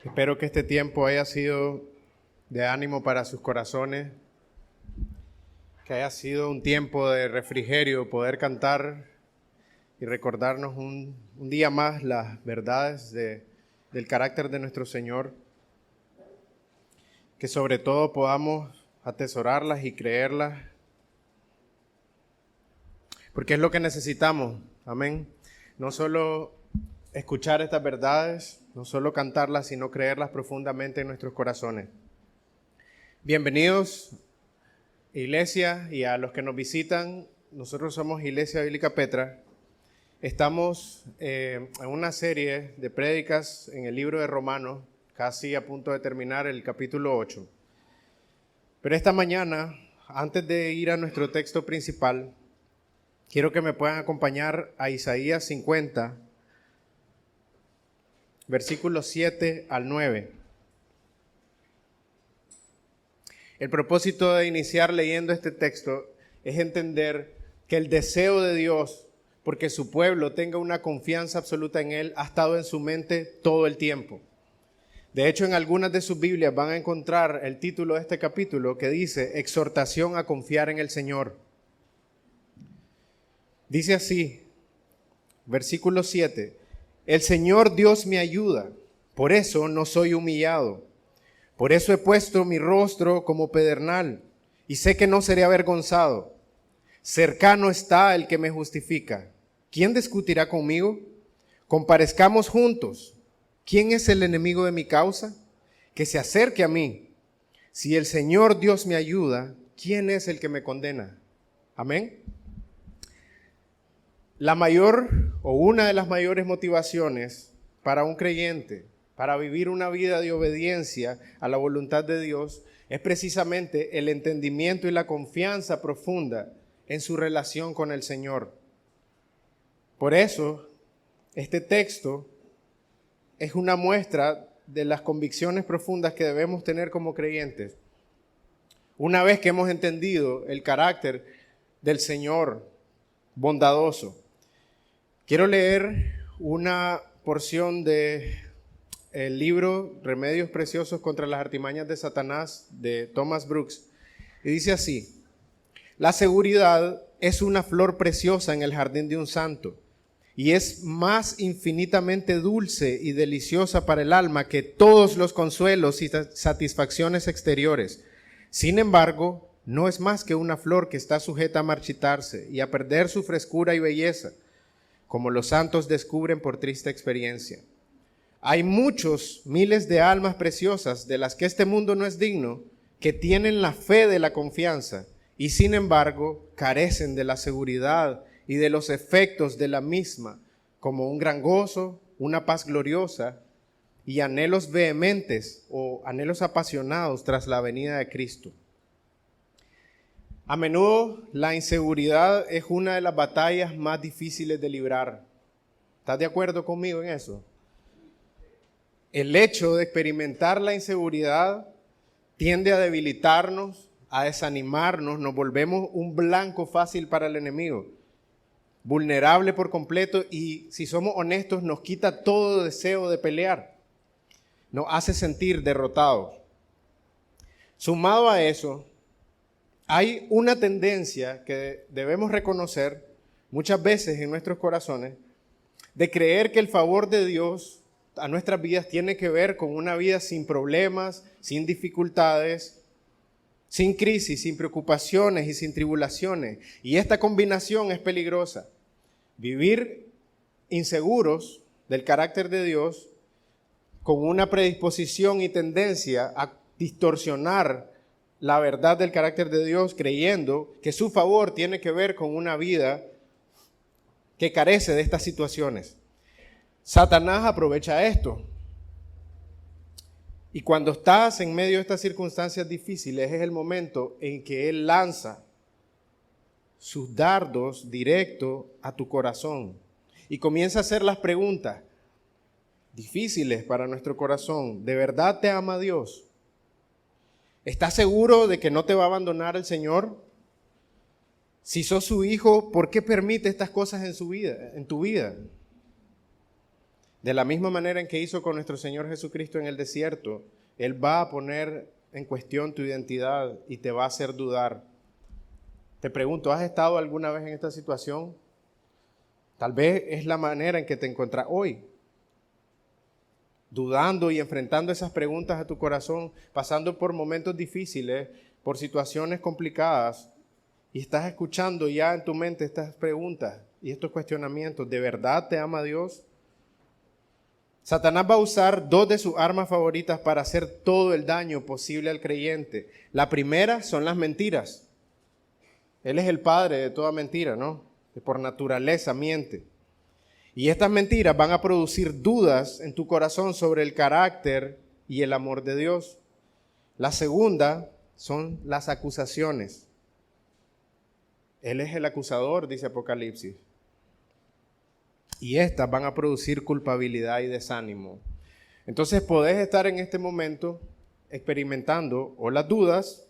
Espero que este tiempo haya sido de ánimo para sus corazones, que haya sido un tiempo de refrigerio, poder cantar y recordarnos un día más las verdades del carácter de nuestro Señor, que sobre todo podamos atesorarlas y creerlas, porque es lo que necesitamos, amén. No solo escuchar estas verdades, no solo cantarlas, sino creerlas profundamente en nuestros corazones. Bienvenidos, Iglesia, y a los que nos visitan. Nosotros somos Iglesia Bíblica Petra. Estamos en una serie de prédicas en el libro de Romanos, casi a punto de terminar el capítulo 8. Pero esta mañana, antes de ir a nuestro texto principal, quiero que me puedan acompañar a Isaías 50, versículos 7 al 9. El propósito de iniciar leyendo este texto es entender que el deseo de Dios, porque su pueblo tenga una confianza absoluta en Él, ha estado en su mente todo el tiempo. De hecho, en algunas de sus Biblias van a encontrar el título de este capítulo que dice Exhortación a confiar en el Señor. Dice así, versículo 7, El Señor Dios me ayuda, por eso no soy humillado. Por eso he puesto mi rostro como pedernal y sé que no seré avergonzado. Cercano está el que me justifica. ¿Quién discutirá conmigo? Comparezcamos juntos. ¿Quién es el enemigo de mi causa? Que se acerque a mí. Si el Señor Dios me ayuda, ¿quién es el que me condena? Amén. La mayor o una de las mayores motivaciones para un creyente, para vivir una vida de obediencia a la voluntad de Dios, es precisamente el entendimiento y la confianza profunda en su relación con el Señor. Por eso, este texto es una muestra de las convicciones profundas que debemos tener como creyentes. Una vez que hemos entendido el carácter del Señor bondadoso, quiero leer una porción de el libro Remedios Preciosos contra las Artimañas de Satanás de Thomas Brooks, y dice así: La seguridad es una flor preciosa en el jardín de un santo, y es más infinitamente dulce y deliciosa para el alma que todos los consuelos y satisfacciones exteriores. Sin embargo, no es más que una flor que está sujeta a marchitarse y a perder su frescura y belleza, como los santos descubren por triste experiencia. Hay muchos miles de almas preciosas de las que este mundo no es digno, que tienen la fe de la confianza y sin embargo carecen de la seguridad y de los efectos de la misma, como un gran gozo, una paz gloriosa y anhelos vehementes o anhelos apasionados tras la venida de Cristo. A menudo la inseguridad es una de las batallas más difíciles de librar. ¿Estás de acuerdo conmigo en eso? El hecho de experimentar la inseguridad tiende a debilitarnos, a desanimarnos, nos volvemos un blanco fácil para el enemigo, vulnerable por completo y, si somos honestos, nos quita todo deseo de pelear, nos hace sentir derrotados. Sumado a eso, hay una tendencia que debemos reconocer muchas veces en nuestros corazones de creer que el favor de Dios a nuestras vidas tiene que ver con una vida sin problemas, sin dificultades, sin crisis, sin preocupaciones y sin tribulaciones. Y esta combinación es peligrosa. Vivir inseguros del carácter de Dios con una predisposición y tendencia a distorsionar la verdad del carácter de Dios, creyendo que su favor tiene que ver con una vida que carece de estas situaciones. Satanás aprovecha esto. Y cuando estás en medio de estas circunstancias difíciles, es el momento en que él lanza sus dardos directo a tu corazón y comienza a hacer las preguntas difíciles para nuestro corazón. ¿De verdad te ama Dios? ¿Estás seguro de que no te va a abandonar el Señor? Si sos su hijo, ¿por qué permite estas cosas en tu vida? De la misma manera en que hizo con nuestro Señor Jesucristo en el desierto, Él va a poner en cuestión tu identidad y te va a hacer dudar. Te pregunto, ¿has estado alguna vez en esta situación? Tal vez es la manera en que te encuentras hoy, dudando y enfrentando esas preguntas a tu corazón, pasando por momentos difíciles, por situaciones complicadas, y estás escuchando ya en tu mente estas preguntas y estos cuestionamientos. ¿De verdad te ama Dios? Satanás va a usar dos de sus armas favoritas para hacer todo el daño posible al creyente. La primera son las mentiras. Él es el padre de toda mentira, ¿no? Que por naturaleza miente. Y estas mentiras van a producir dudas en tu corazón sobre el carácter y el amor de Dios. La segunda son las acusaciones. Él es el acusador, dice Apocalipsis. Y estas van a producir culpabilidad y desánimo. Entonces podés estar en este momento experimentando o las dudas,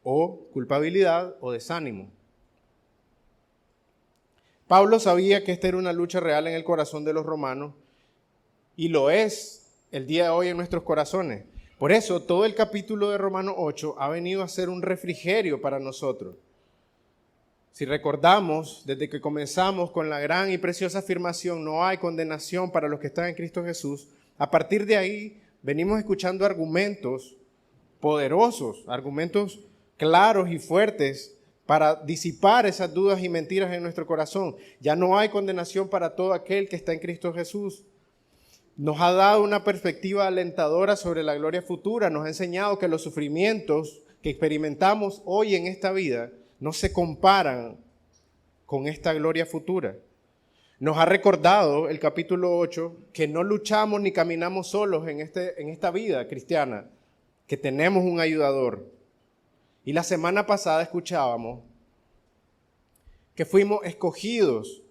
o culpabilidad, o desánimo. Pablo sabía que esta era una lucha real en el corazón de los romanos, y lo es el día de hoy en nuestros corazones. Por eso todo el capítulo de Romanos 8 ha venido a ser un refrigerio para nosotros. Si recordamos, desde que comenzamos con la gran y preciosa afirmación, no hay condenación para los que están en Cristo Jesús, a partir de ahí venimos escuchando argumentos poderosos, argumentos claros y fuertes para disipar esas dudas y mentiras en nuestro corazón. Ya no hay condenación para todo aquel que está en Cristo Jesús. Nos ha dado una perspectiva alentadora sobre la gloria futura, nos ha enseñado que los sufrimientos que experimentamos hoy en esta vida no se comparan con esta gloria futura. Nos ha recordado el capítulo 8 que no luchamos ni caminamos solos en esta vida cristiana, que tenemos un ayudador. Y la semana pasada escuchábamos que fuimos escogidos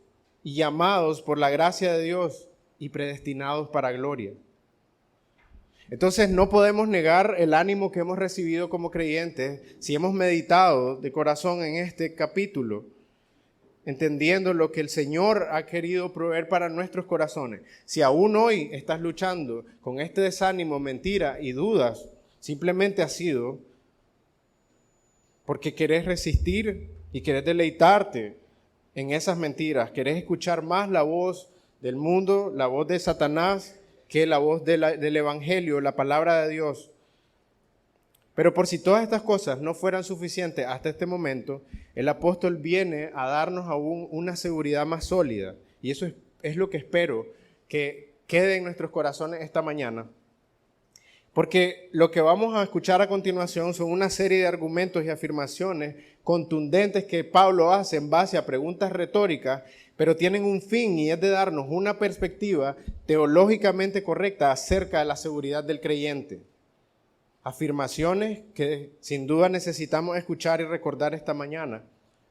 y llamados por la gracia de Dios y predestinados para gloria. Entonces no podemos negar el ánimo que hemos recibido como creyentes si hemos meditado de corazón en este capítulo, entendiendo lo que el Señor ha querido proveer para nuestros corazones. Si aún hoy estás luchando con este desánimo, mentira y dudas, simplemente ha sido porque querés resistir y querés deleitarte en esas mentiras, querés escuchar más la voz del mundo, la voz de Satanás, que la voz del Evangelio, la palabra de Dios. Pero por si todas estas cosas no fueran suficientes hasta este momento, el apóstol viene a darnos aún una seguridad más sólida. Y eso es lo que espero que quede en nuestros corazones esta mañana. Porque lo que vamos a escuchar a continuación son una serie de argumentos y afirmaciones contundentes que Pablo hace en base a preguntas retóricas, pero tienen un fin y es de darnos una perspectiva teológicamente correcta acerca de la seguridad del creyente. Afirmaciones que sin duda necesitamos escuchar y recordar esta mañana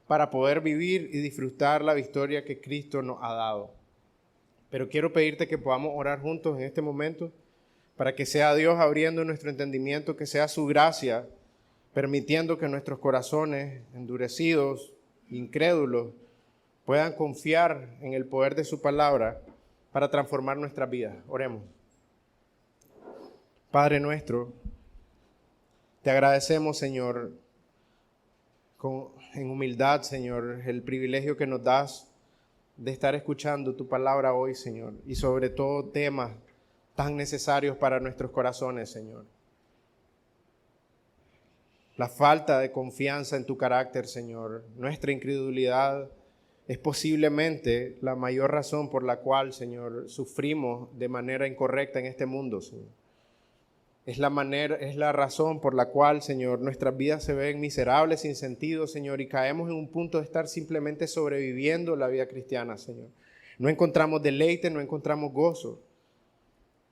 para poder vivir y disfrutar la victoria que Cristo nos ha dado. Pero quiero pedirte que podamos orar juntos en este momento para que sea Dios abriendo nuestro entendimiento, que sea su gracia permitiendo que nuestros corazones endurecidos, incrédulos, puedan confiar en el poder de su palabra para transformar nuestras vidas. Oremos. Padre nuestro, te agradecemos, Señor, en humildad, Señor, el privilegio que nos das de estar escuchando tu palabra hoy, Señor, y sobre todo temas tan necesarios para nuestros corazones, Señor. La falta de confianza en tu carácter, Señor, nuestra incredulidad, es posiblemente la mayor razón por la cual, Señor, sufrimos de manera incorrecta en este mundo, Señor. Es la razón por la cual, Señor, nuestras vidas se ven miserables, sin sentido, Señor, y caemos en un punto de estar simplemente sobreviviendo la vida cristiana, Señor. No encontramos deleite, no encontramos gozo.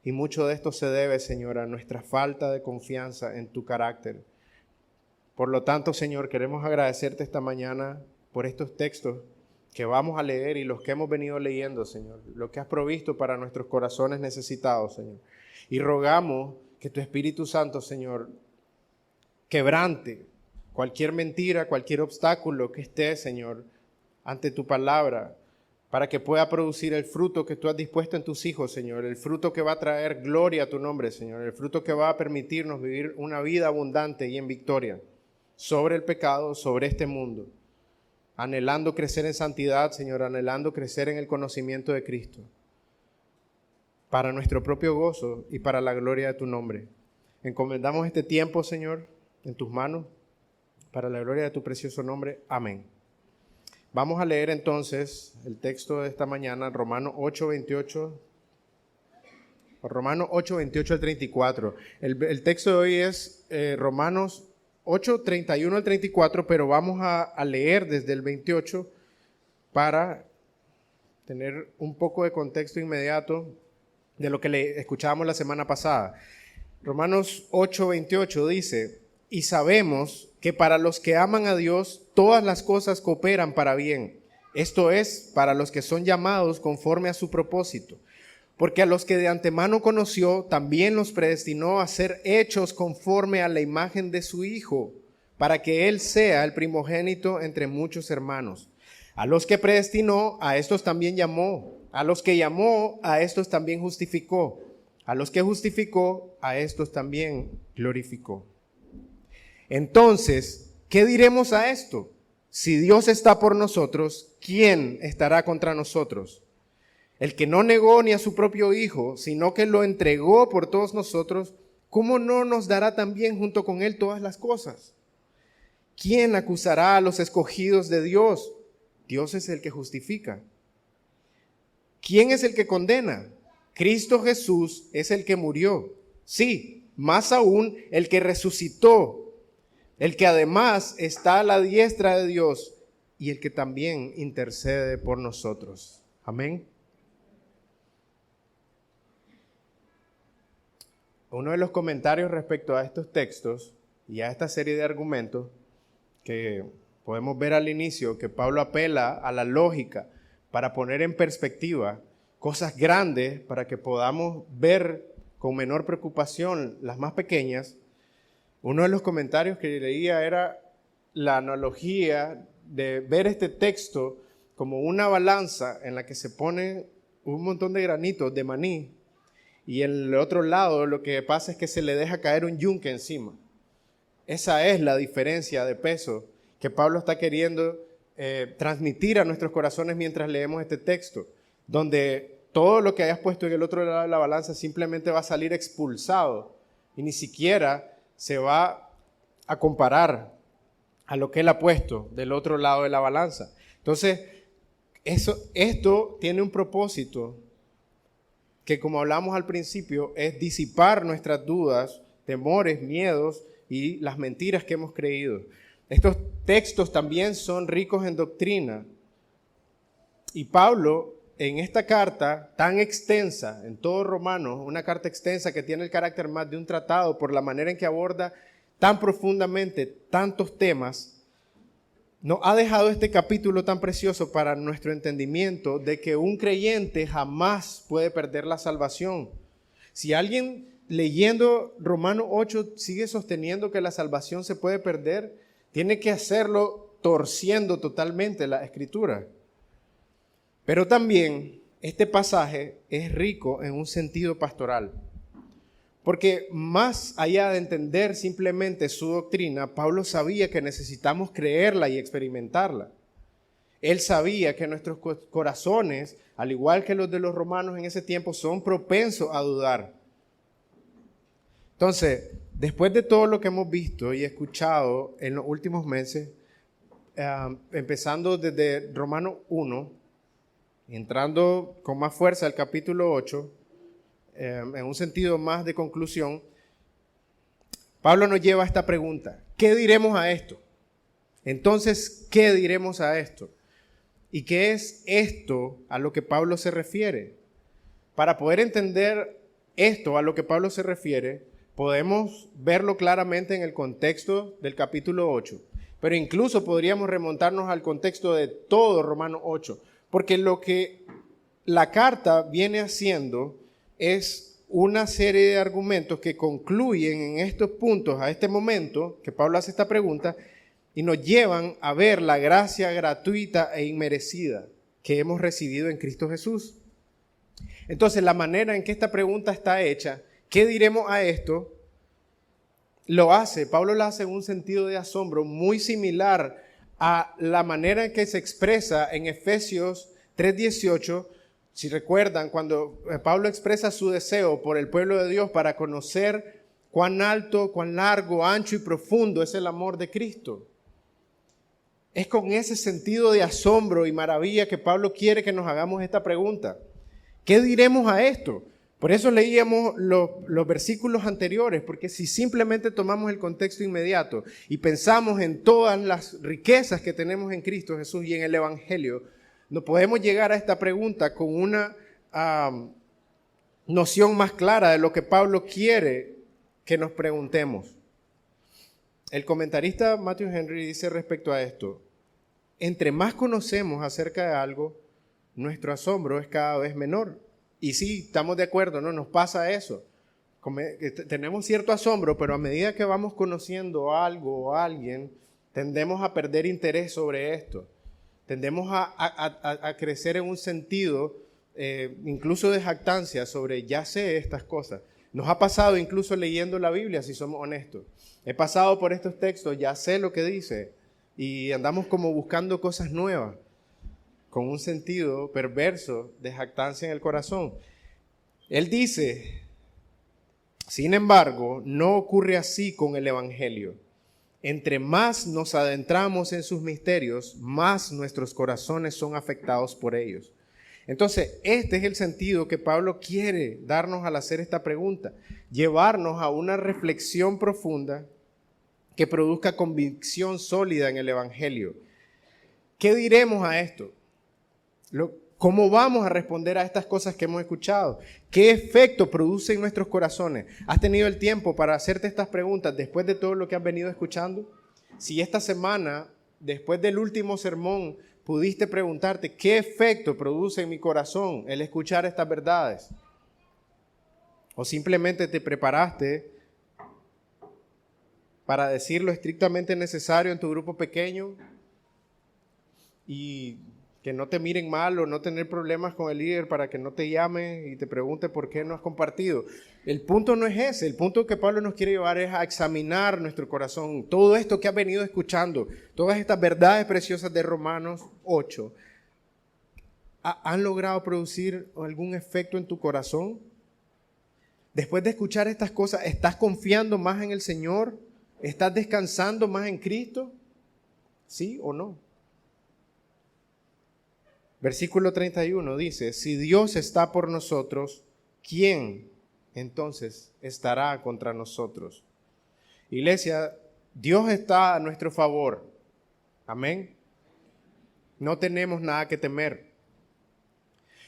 Y mucho de esto se debe, Señor, a nuestra falta de confianza en tu carácter. Por lo tanto, Señor, queremos agradecerte esta mañana por estos textos que vamos a leer y los que hemos venido leyendo, Señor, lo que has provisto para nuestros corazones necesitados, Señor. Y rogamos que tu Espíritu Santo, Señor, quebrante cualquier mentira, cualquier obstáculo que esté, Señor, ante tu palabra, para que pueda producir el fruto que tú has dispuesto en tus hijos, Señor, el fruto que va a traer gloria a tu nombre, Señor, el fruto que va a permitirnos vivir una vida abundante y en victoria sobre el pecado, sobre este mundo, anhelando crecer en santidad, Señor, anhelando crecer en el conocimiento de Cristo, para nuestro propio gozo y para la gloria de tu nombre. Encomendamos este tiempo, Señor, en tus manos, para la gloria de tu precioso nombre. Amén. Vamos a leer entonces el texto de esta mañana, Romanos 8, 28 al 34. El texto de hoy es Romanos 8, 31 al 34, pero vamos a leer desde el 28 para tener un poco de contexto inmediato de lo que escuchábamos la semana pasada. Romanos 8, 28 dice: y sabemos que para los que aman a Dios, todas las cosas cooperan para bien. Esto es, para los que son llamados conforme a su propósito. Porque a los que de antemano conoció, también los predestinó a ser hechos conforme a la imagen de su Hijo, para que Él sea el primogénito entre muchos hermanos. A los que predestinó, a estos también llamó. A los que llamó, a estos también justificó. A los que justificó, a estos también glorificó. Entonces, ¿qué diremos a esto? Si Dios está por nosotros, ¿quién estará contra nosotros? El que no negó ni a su propio Hijo, sino que lo entregó por todos nosotros, ¿cómo no nos dará también junto con Él todas las cosas? ¿Quién acusará a los escogidos de Dios? Dios es el que justifica. ¿Quién es el que condena? Cristo Jesús es el que murió. Sí, más aún el que resucitó, el que además está a la diestra de Dios y el que también intercede por nosotros. Amén. Uno de los comentarios respecto a estos textos y a esta serie de argumentos que podemos ver al inicio, que Pablo apela a la lógica para poner en perspectiva cosas grandes para que podamos ver con menor preocupación las más pequeñas. Uno de los comentarios que leía era la analogía de ver este texto como una balanza en la que se pone un montón de granitos de maní y en el otro lado lo que pasa es que se le deja caer un yunque encima. Esa es la diferencia de peso que Pablo está queriendo transmitir a nuestros corazones mientras leemos este texto, donde todo lo que hayas puesto en el otro lado de la balanza simplemente va a salir expulsado y ni siquiera se va a comparar a lo que él ha puesto del otro lado de la balanza. Entonces, esto tiene un propósito que, como hablamos al principio, es disipar nuestras dudas, temores, miedos y las mentiras que hemos creído. Estos textos también son ricos en doctrina. Y Pablo, en esta carta tan extensa, en todo Romanos, una carta extensa que tiene el carácter más de un tratado por la manera en que aborda tan profundamente tantos temas, nos ha dejado este capítulo tan precioso para nuestro entendimiento de que un creyente jamás puede perder la salvación. Si alguien leyendo Romanos 8 sigue sosteniendo que la salvación se puede perder, tiene que hacerlo torciendo totalmente la Escritura. Pero también este pasaje es rico en un sentido pastoral, porque más allá de entender simplemente su doctrina, Pablo sabía que necesitamos creerla y experimentarla. Él sabía que nuestros corazones, al igual que los de los romanos en ese tiempo, son propensos a dudar. Entonces, después de todo lo que hemos visto y escuchado en los últimos meses, empezando desde Romanos 1, entrando con más fuerza al capítulo 8, en un sentido más de conclusión, Pablo nos lleva a esta pregunta: ¿qué diremos a esto? Entonces, ¿qué diremos a esto? ¿Y qué es esto a lo que Pablo se refiere? Para poder entender esto a lo que Pablo se refiere, podemos verlo claramente en el contexto del capítulo 8, pero incluso podríamos remontarnos al contexto de todo Romanos 8, porque lo que la carta viene haciendo es una serie de argumentos que concluyen en estos puntos, a este momento que Pablo hace esta pregunta, y nos llevan a ver la gracia gratuita e inmerecida. que hemos recibido en Cristo Jesús. Entonces, la manera en que esta pregunta está hecha, ¿qué diremos a esto? Pablo lo hace en un sentido de asombro muy similar a la manera en que se expresa en Efesios 3:18. Si recuerdan, cuando Pablo expresa su deseo por el pueblo de Dios para conocer cuán alto, cuán largo, ancho y profundo es el amor de Cristo. Es con ese sentido de asombro y maravilla que Pablo quiere que nos hagamos esta pregunta. ¿Qué diremos a esto? Por eso leíamos los versículos anteriores, porque si simplemente tomamos el contexto inmediato y pensamos en todas las riquezas que tenemos en Cristo Jesús y en el Evangelio, no podemos llegar a esta pregunta con una noción más clara de lo que Pablo quiere que nos preguntemos. El comentarista Matthew Henry dice respecto a esto: entre más conocemos acerca de algo, nuestro asombro es cada vez menor. Y sí, estamos de acuerdo, ¿no? Nos pasa eso. Tenemos cierto asombro, pero a medida que vamos conociendo algo o a alguien, tendemos a perder interés sobre esto. Tendemos a crecer en un sentido, incluso de jactancia, sobre ya sé estas cosas. Nos ha pasado incluso leyendo la Biblia, si somos honestos. He pasado por estos textos, ya sé lo que dice, y andamos como buscando cosas nuevas, con un sentido perverso de jactancia en el corazón. Él dice, sin embargo, no ocurre así con el Evangelio. Entre más nos adentramos en sus misterios, más nuestros corazones son afectados por ellos. Entonces, este es el sentido que Pablo quiere darnos al hacer esta pregunta, llevarnos a una reflexión profunda que produzca convicción sólida en el Evangelio. ¿Qué diremos a esto? ¿Cómo vamos a responder a estas cosas que hemos escuchado? ¿Qué efecto produce en nuestros corazones? ¿Has tenido el tiempo para hacerte estas preguntas después de todo lo que has venido escuchando? Si esta semana, después del último sermón, pudiste preguntarte qué efecto produce en mi corazón el escuchar estas verdades. O simplemente te preparaste para decir lo estrictamente necesario en tu grupo pequeño y que no te miren mal o no tener problemas con el líder para que no te llame y te pregunte por qué no has compartido. El punto no es ese. El punto que Pablo nos quiere llevar es a examinar nuestro corazón. Todo esto que has venido escuchando, todas estas verdades preciosas de Romanos 8, ¿han logrado producir algún efecto en tu corazón? Después de escuchar estas cosas, ¿estás confiando más en el Señor? ¿Estás descansando más en Cristo? ¿Sí o no? Versículo 31 dice, si Dios está por nosotros, ¿quién entonces estará contra nosotros? Iglesia, Dios está a nuestro favor. Amén. No tenemos nada que temer.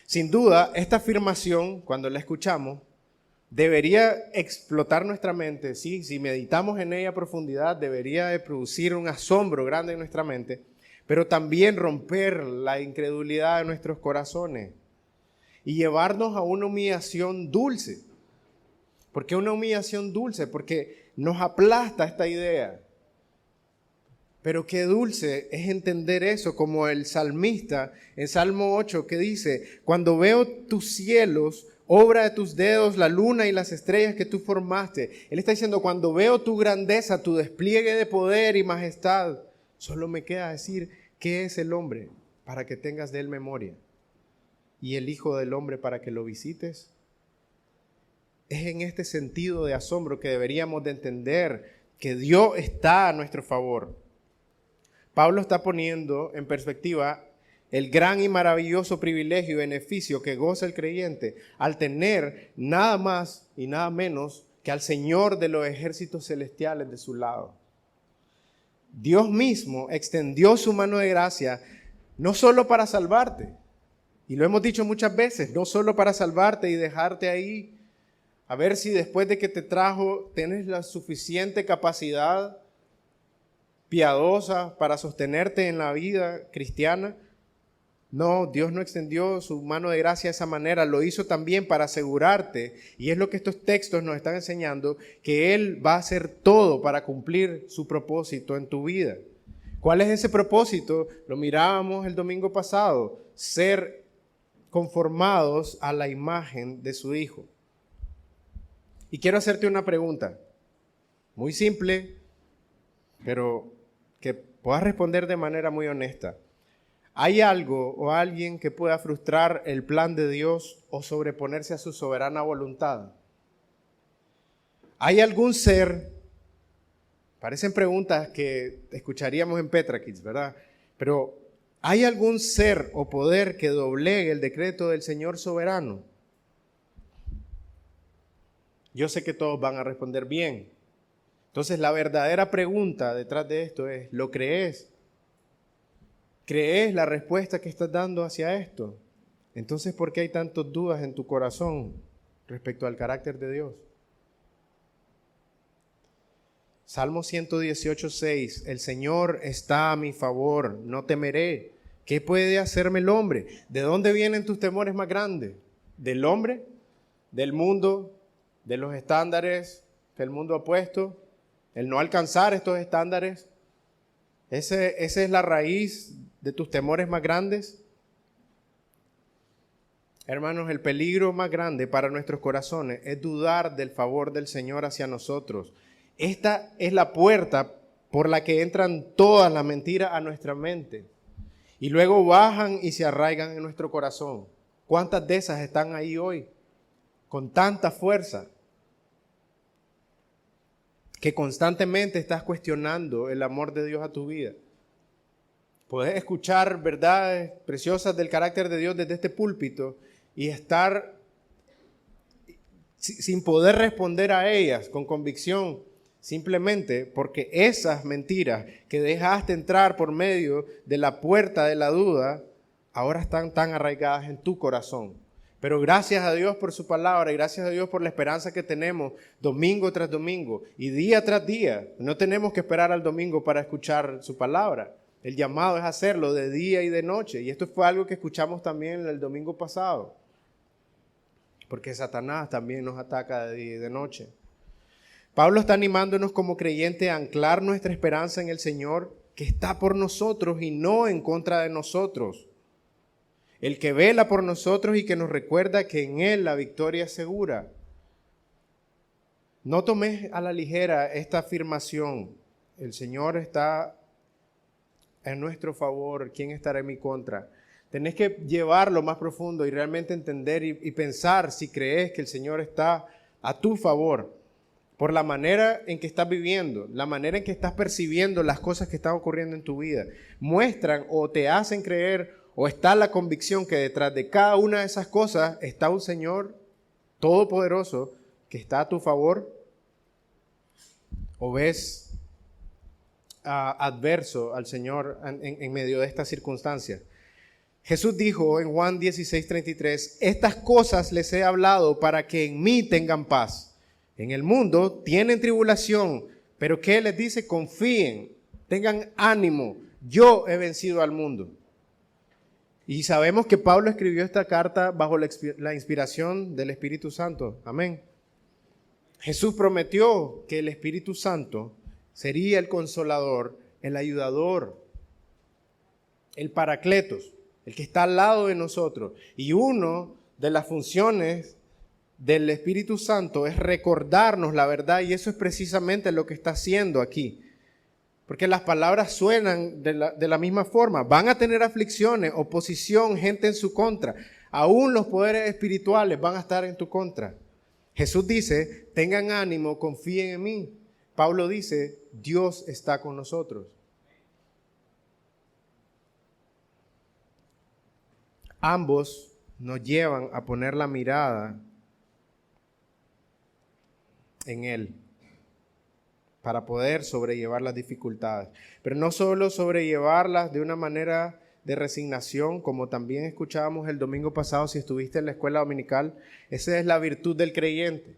Sin duda, esta afirmación, cuando la escuchamos, debería explotar nuestra mente. Sí, si meditamos en ella a profundidad, debería de producir un asombro grande en nuestra mente, pero también romper la incredulidad de nuestros corazones y llevarnos a una humillación dulce. ¿Por qué una humillación dulce? Porque nos aplasta esta idea. Pero qué dulce es entender eso, como el salmista en Salmo 8 que dice, cuando veo tus cielos, obra de tus dedos, la luna y las estrellas que tú formaste. Él está diciendo, cuando veo tu grandeza, tu despliegue de poder y majestad, solo me queda decir, ¿qué es el hombre para que tengas de él memoria? ¿Y el Hijo del Hombre para que lo visites? Es en este sentido de asombro que deberíamos de entender que Dios está a nuestro favor. Pablo está poniendo en perspectiva el gran y maravilloso privilegio y beneficio que goza el creyente al tener nada más y nada menos que al Señor de los ejércitos celestiales de su lado. Dios mismo extendió su mano de gracia no solo para salvarte, y lo hemos dicho muchas veces, no solo para salvarte y dejarte ahí a ver si después de que te trajo tienes la suficiente capacidad piadosa para sostenerte en la vida cristiana. No, Dios no extendió su mano de gracia de esa manera, lo hizo también para asegurarte, y es lo que estos textos nos están enseñando, que Él va a hacer todo para cumplir su propósito en tu vida. ¿Cuál es ese propósito? Lo mirábamos el domingo pasado, ser conformados a la imagen de su Hijo. Y quiero hacerte una pregunta, muy simple, pero que puedas responder de manera muy honesta. ¿Hay algo o alguien que pueda frustrar el plan de Dios o sobreponerse a su soberana voluntad? ¿Hay algún ser? Parecen preguntas que escucharíamos en Petra Kids, ¿verdad? Pero ¿hay algún ser o poder que doblegue el decreto del Señor soberano? Yo sé que todos van a responder bien. Entonces la verdadera pregunta detrás de esto es, ¿lo crees? ¿Crees la respuesta que estás dando hacia esto? Entonces, ¿por qué hay tantas dudas en tu corazón respecto al carácter de Dios? Salmo 118:6, el Señor está a mi favor, no temeré. ¿Qué puede hacerme el hombre? ¿De dónde vienen tus temores más grandes? ¿Del hombre? ¿Del mundo? ¿De los estándares que el mundo ha puesto? ¿El no alcanzar estos estándares? ¿Esa es la raíz de tus temores más grandes? Hermanos, el peligro más grande para nuestros corazones es dudar del favor del Señor hacia nosotros. Esta es la puerta por la que entran todas las mentiras a nuestra mente y luego bajan y se arraigan en nuestro corazón. ¿Cuántas de esas están ahí hoy con tanta fuerza que constantemente estás cuestionando el amor de Dios a tu vida? Puedes escuchar verdades preciosas del carácter de Dios desde este púlpito y estar sin poder responder a ellas con convicción, simplemente porque esas mentiras que dejaste entrar por medio de la puerta de la duda, ahora están tan arraigadas en tu corazón. Pero gracias a Dios por su palabra y gracias a Dios por la esperanza que tenemos domingo tras domingo y día tras día. No tenemos que esperar al domingo para escuchar su palabra. El llamado es hacerlo de día y de noche. Y esto fue algo que escuchamos también el domingo pasado. Porque Satanás también nos ataca de día y de noche. Pablo está animándonos como creyentes a anclar nuestra esperanza en el Señor que está por nosotros y no en contra de nosotros. El que vela por nosotros y que nos recuerda que en Él la victoria es segura. No tomes a la ligera esta afirmación. El Señor está en nuestro favor. ¿Quién estará en mi contra? Tenés que llevarlo más profundo y realmente entender y pensar si crees que el Señor está a tu favor. Por la manera en que estás viviendo, la manera en que estás percibiendo las cosas que están ocurriendo en tu vida, muestran o te hacen creer o está la convicción que detrás de cada una de esas cosas está un Señor todopoderoso que está a tu favor, o ves adverso al Señor en medio de estas circunstancias. Jesús dijo en Juan 16:33, estas cosas les he hablado para que en mí tengan paz. En el mundo tienen tribulación, pero ¿qué les dice? Confíen, tengan ánimo, yo he vencido al mundo. Y sabemos que Pablo escribió esta carta bajo la inspiración del Espíritu Santo. Amén. Jesús prometió que el Espíritu Santo sería el consolador, el ayudador, el paracletos, el que está al lado de nosotros. Y una de las funciones del Espíritu Santo es recordarnos la verdad, y eso es precisamente lo que está haciendo aquí. Porque las palabras suenan de la misma forma. Van a tener aflicciones, oposición, gente en su contra. Aún los poderes espirituales van a estar en tu contra. Jesús dice, tengan ánimo, confíen en mí. Pablo dice, Dios está con nosotros. Ambos nos llevan a poner la mirada en Él para poder sobrellevar las dificultades. Pero no solo sobrellevarlas de una manera de resignación, como también escuchábamos el domingo pasado si estuviste en la escuela dominical. Esa es la virtud del creyente,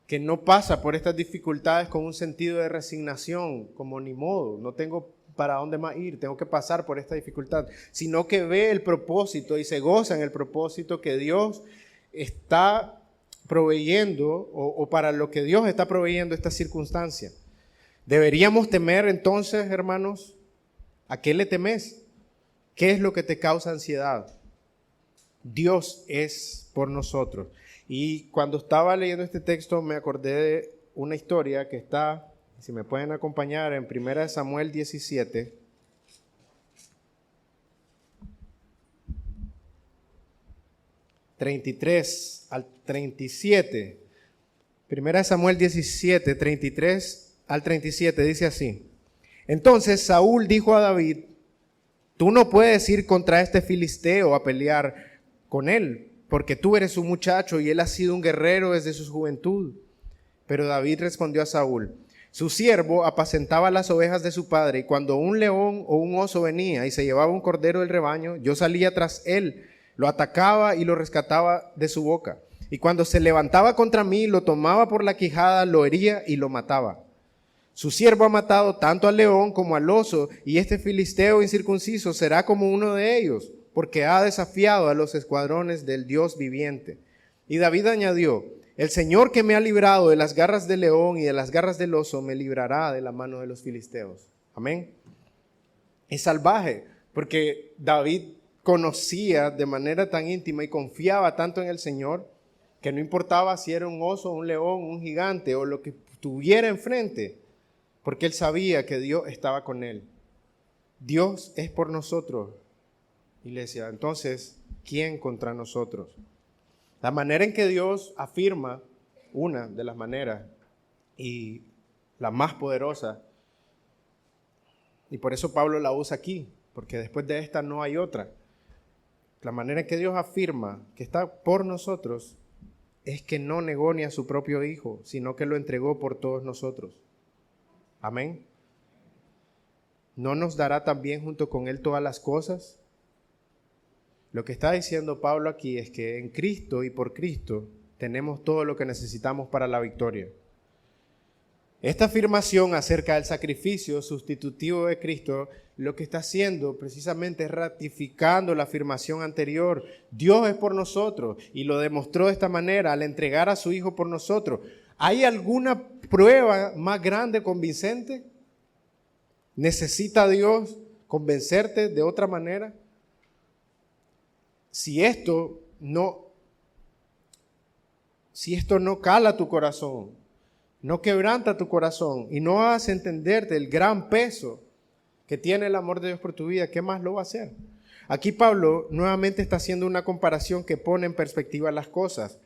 que no pasa por estas dificultades con un sentido de resignación, como ni modo, no tengo para dónde más ir, tengo que pasar por esta dificultad, sino que ve el propósito y se goza en el propósito que Dios está proveyendo o para lo que Dios está proveyendo esta circunstancia. ¿Deberíamos temer entonces, hermanos, ¿A qué le temes? ¿Qué es lo que te causa ansiedad? Dios es por nosotros. Y cuando estaba leyendo este texto me acordé de una historia que está, si me pueden acompañar, en 1 Samuel 17. 33 al 37. 1 Samuel 17, 33 al 37 dice así. Entonces Saúl dijo a David: tú no puedes ir contra este filisteo a pelear con él, porque tú eres un muchacho y él ha sido un guerrero desde su juventud. Pero David respondió a Saúl: su siervo apacentaba las ovejas de su padre, y cuando un león o un oso venía y se llevaba un cordero del rebaño, yo salía tras él, lo atacaba y lo rescataba de su boca. Y cuando se levantaba contra mí, lo tomaba por la quijada, lo hería y lo mataba. Su siervo ha matado tanto al león como al oso, y este filisteo incircunciso será como uno de ellos, porque ha desafiado a los escuadrones del Dios viviente. Y David añadió: el Señor que me ha librado de las garras del león y de las garras del oso, me librará de la mano de los filisteos. Amén. Es salvaje, porque David conocía de manera tan íntima y confiaba tanto en el Señor, que no importaba si era un oso, un león, un gigante o lo que tuviera enfrente, porque él sabía que Dios estaba con él. Dios es por nosotros, iglesia. Entonces, ¿quién contra nosotros? La manera en que Dios afirma, una de las maneras y la más poderosa, y por eso Pablo la usa aquí, porque después de esta no hay otra. La manera en que Dios afirma que está por nosotros es que no negó ni a su propio Hijo, sino que lo entregó por todos nosotros. Amén. ¿No nos dará también junto con Él todas las cosas? Lo que está diciendo Pablo aquí es que en Cristo y por Cristo tenemos todo lo que necesitamos para la victoria. Esta afirmación acerca del sacrificio sustitutivo de Cristo, lo que está haciendo precisamente es ratificando la afirmación anterior. Dios es por nosotros y lo demostró de esta manera al entregar a su Hijo por nosotros. ¿Hay alguna prueba más grande convincente? ¿Necesita Dios convencerte de otra manera? Si esto no cala tu corazón, no quebranta tu corazón y no hace entenderte el gran peso que tiene el amor de Dios por tu vida, ¿qué más lo va a hacer? Aquí Pablo nuevamente está haciendo una comparación que pone en perspectiva las cosas.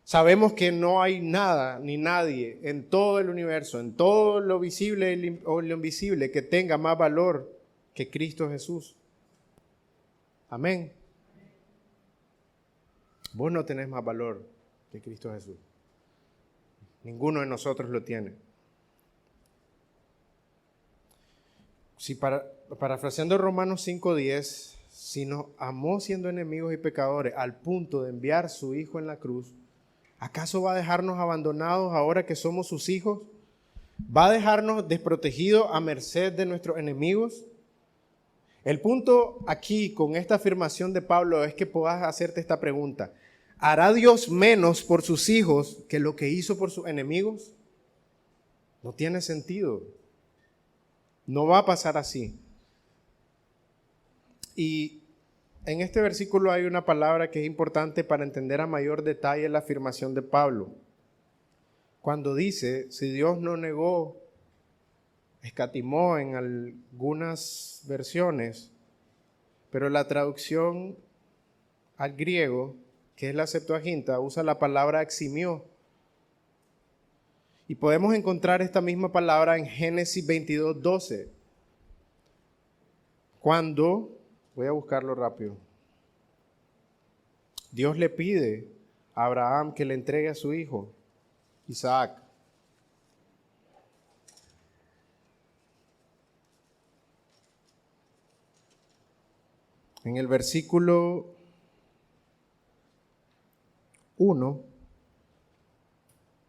Sabemos que no hay nada ni nadie en todo el universo, en todo lo visible o lo invisible, que tenga más valor que Cristo Jesús. Amén. Vos no tenés más valor que Cristo Jesús. Ninguno de nosotros lo tiene. Si parafraseando Romanos 5:10, si nos amó siendo enemigos y pecadores al punto de enviar su Hijo en la cruz, ¿acaso va a dejarnos abandonados ahora que somos sus hijos? ¿Va a dejarnos desprotegidos a merced de nuestros enemigos? El punto aquí con esta afirmación de Pablo es que puedas hacerte esta pregunta: ¿hará Dios menos por sus hijos que lo que hizo por sus enemigos? No tiene sentido. No va a pasar así. Y en este versículo hay una palabra que es importante para entender a mayor detalle la afirmación de Pablo. Cuando dice, si Dios no negó, escatimó en algunas versiones, pero la traducción al griego, que es la Septuaginta, usa la palabra eximió. Y podemos encontrar esta misma palabra en Génesis 22:12. Cuando, voy a buscarlo rápido, Dios le pide a Abraham que le entregue a su hijo, Isaac. En el versículo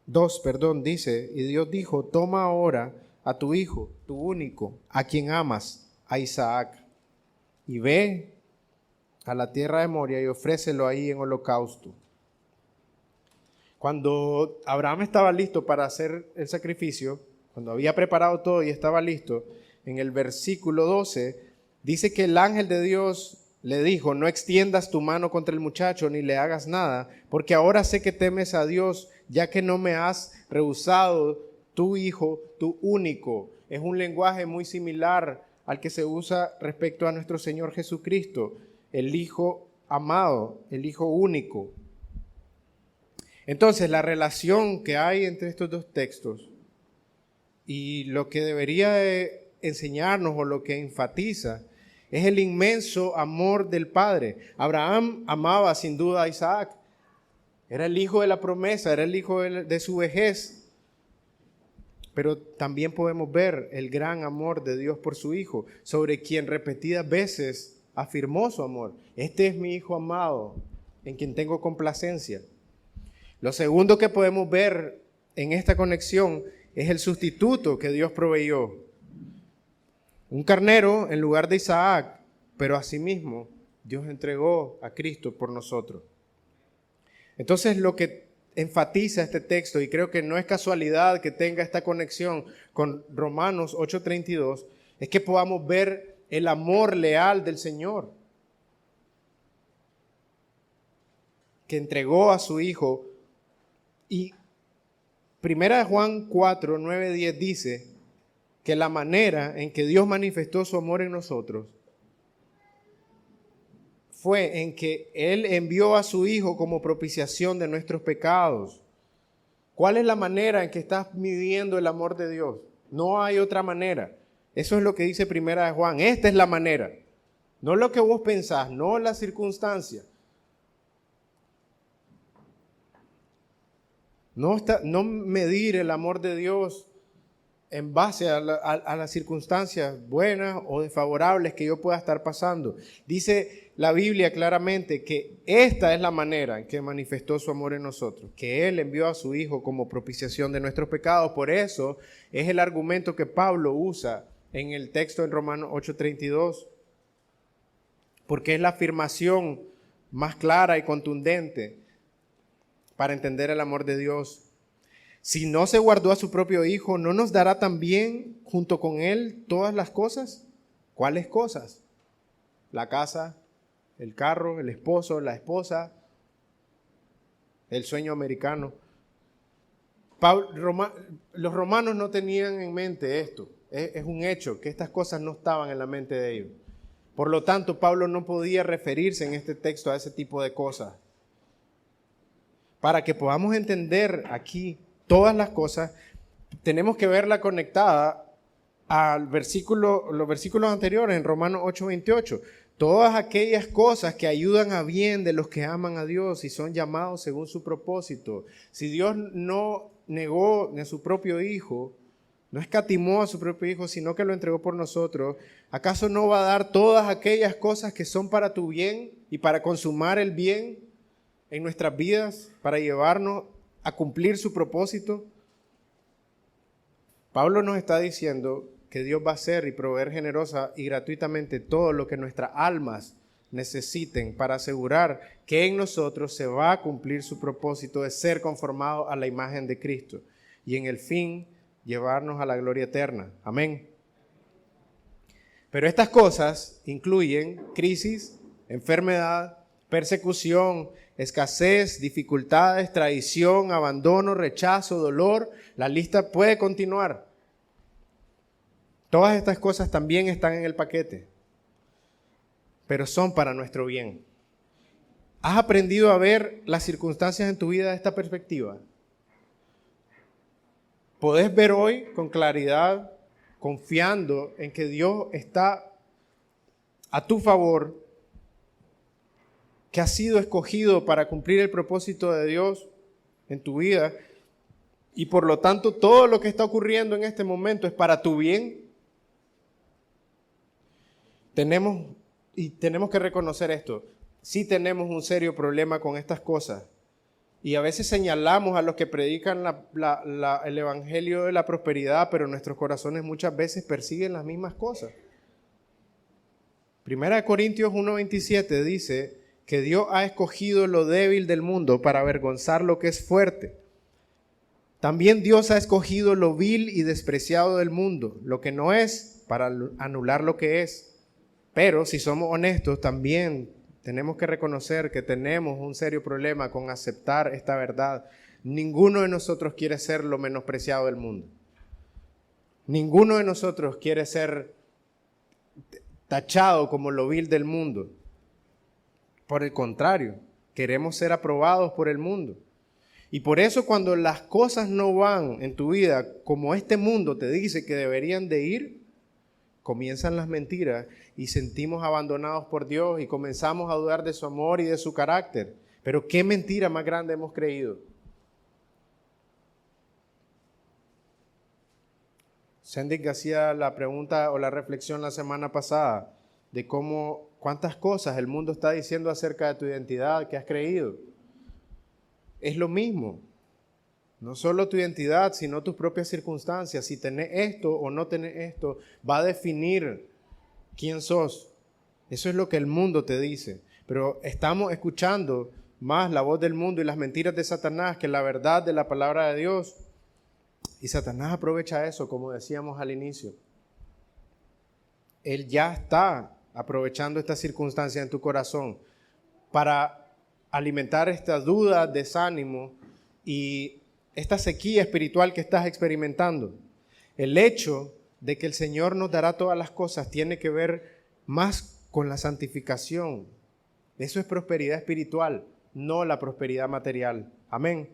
2, dice, y Dios dijo, toma ahora a tu hijo, tu único, a quien amas, a Isaac, y ve a la tierra de Moria y ofrécelo ahí en holocausto. Cuando Abraham estaba listo para hacer el sacrificio, cuando había preparado todo y estaba listo, en el versículo 12 dice que el ángel de Dios le dijo: no extiendas tu mano contra el muchacho ni le hagas nada, porque ahora sé que temes a Dios, ya que no me has rehusado tu hijo, tu único. Es un lenguaje muy similar al que se usa respecto a nuestro Señor Jesucristo, el Hijo amado, el Hijo único. Entonces, la relación que hay entre estos dos textos y lo que debería de enseñarnos o lo que enfatiza es el inmenso amor del Padre. Abraham amaba sin duda a Isaac. Era el hijo de la promesa, era el hijo de su vejez. Pero también podemos ver el gran amor de Dios por su Hijo, sobre quien repetidas veces afirmó su amor. Este es mi Hijo amado, en quien tengo complacencia. Lo segundo que podemos ver en esta conexión es el sustituto que Dios proveyó. Un carnero en lugar de Isaac, pero asimismo Dios entregó a Cristo por nosotros. Entonces, lo que enfatiza este texto, y creo que no es casualidad que tenga esta conexión con Romanos 8:32, es que podamos ver el amor leal del Señor, que entregó a su Hijo. Y 1 Juan 4, 9, 10 dice que la manera en que Dios manifestó su amor en nosotros fue en que Él envió a su Hijo como propiciación de nuestros pecados. ¿Cuál es la manera en que estás midiendo el amor de Dios? No hay otra manera. Eso es lo que dice 1 Juan. Esta es la manera. No lo que vos pensás, no las circunstancias. No medir el amor de Dios en base a las circunstancias buenas o desfavorables que yo pueda estar pasando. Dice la Biblia claramente que esta es la manera en que manifestó su amor en nosotros, que Él envió a su Hijo como propiciación de nuestros pecados. Por eso es el argumento que Pablo usa en el texto en Romanos 8:32, porque es la afirmación más clara y contundente para entender el amor de Dios. Si no se guardó a su propio Hijo, ¿no nos dará también junto con Él todas las cosas? ¿Cuáles cosas? La casa, el carro, el esposo, la esposa, el sueño americano. Los romanos no tenían en mente esto. Es un hecho que estas cosas no estaban en la mente de ellos. Por lo tanto, Pablo no podía referirse en este texto a ese tipo de cosas. Para que podamos entender aquí todas las cosas, tenemos que verla conectada los versículos anteriores en Romanos 8:28. Todas aquellas cosas que ayudan a bien de los que aman a Dios y son llamados según su propósito. Si Dios no negó ni a su propio Hijo, no escatimó a su propio Hijo, sino que lo entregó por nosotros, ¿acaso no va a dar todas aquellas cosas que son para tu bien y para consumar el bien en nuestras vidas, para llevarnos a cumplir su propósito? Pablo nos está diciendo que Dios va a hacer y proveer generosa y gratuitamente todo lo que nuestras almas necesiten para asegurar que en nosotros se va a cumplir su propósito de ser conformado a la imagen de Cristo y en el fin llevarnos a la gloria eterna. Amén. Pero estas cosas incluyen crisis, enfermedad, persecución, escasez, dificultades, traición, abandono, rechazo, dolor. La lista puede continuar. Todas estas cosas también están en el paquete, pero son para nuestro bien. ¿Has aprendido a ver las circunstancias en tu vida de esta perspectiva? ¿Podés ver hoy con claridad, confiando en que Dios está a tu favor, que has sido escogido para cumplir el propósito de Dios en tu vida y por lo tanto todo lo que está ocurriendo en este momento es para tu bien? Tenemos que reconocer esto. Sí tenemos un serio problema con estas cosas y a veces señalamos a los que predican el evangelio de la prosperidad, pero nuestros corazones muchas veces persiguen las mismas cosas. 1 Corintios 1:27 dice que Dios ha escogido lo débil del mundo para avergonzar lo que es fuerte. También Dios ha escogido lo vil y despreciado del mundo, lo que no es, para anular lo que es, Pero si somos honestos, también tenemos que reconocer que tenemos un serio problema con aceptar esta verdad. Ninguno de nosotros quiere ser lo menospreciado del mundo. Ninguno de nosotros quiere ser tachado como lo vil del mundo. Por el contrario, queremos ser aprobados por el mundo. Y por eso cuando las cosas no van en tu vida como este mundo te dice que deberían de ir, comienzan las mentiras y sentimos abandonados por Dios y comenzamos a dudar de su amor y de su carácter. Pero ¿qué mentira más grande hemos creído? Sendik hacía la pregunta o la reflexión la semana pasada de cuántas cosas el mundo está diciendo acerca de tu identidad que has creído. Es lo mismo, no solo tu identidad, sino tus propias circunstancias. Si tenés esto o no tenés esto, va a definir quién sos. Eso es lo que el mundo te dice. Pero estamos escuchando más la voz del mundo y las mentiras de Satanás que la verdad de la palabra de Dios. Y Satanás aprovecha eso, como decíamos al inicio. Él ya está aprovechando esta circunstancia en tu corazón para alimentar esta duda, desánimo y esta sequía espiritual que estás experimentando. El hecho de que el Señor nos dará todas las cosas tiene que ver más con la santificación. Eso es prosperidad espiritual, no la prosperidad material. Amén.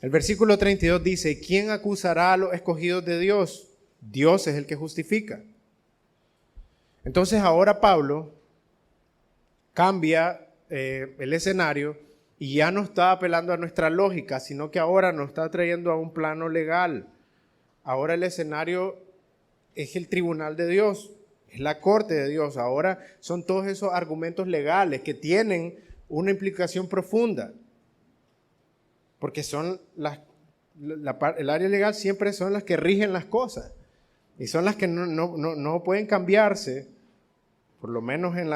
El versículo 32 dice, ¿quién acusará a los escogidos de Dios? Dios es el que justifica. Entonces ahora Pablo cambia el escenario y ya no está apelando a nuestra lógica, sino que ahora nos está trayendo a un plano legal. Ahora el escenario es el tribunal de Dios, es la corte de Dios. Ahora son todos esos argumentos legales que tienen una implicación profunda, porque son el área legal siempre son las que rigen las cosas y son las que no pueden cambiarse, por lo menos en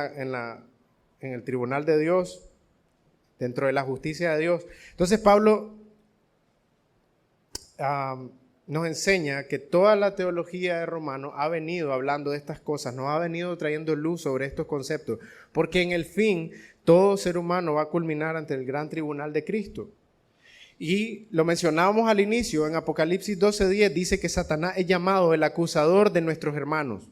el tribunal de Dios, dentro de la justicia de Dios. Entonces Pablo nos enseña que toda la teología de Romanos ha venido hablando de estas cosas, nos ha venido trayendo luz sobre estos conceptos, porque en el fin todo ser humano va a culminar ante el gran tribunal de Cristo. Y lo mencionábamos al inicio, en Apocalipsis 12:10 dice que Satanás es llamado el acusador de nuestros hermanos.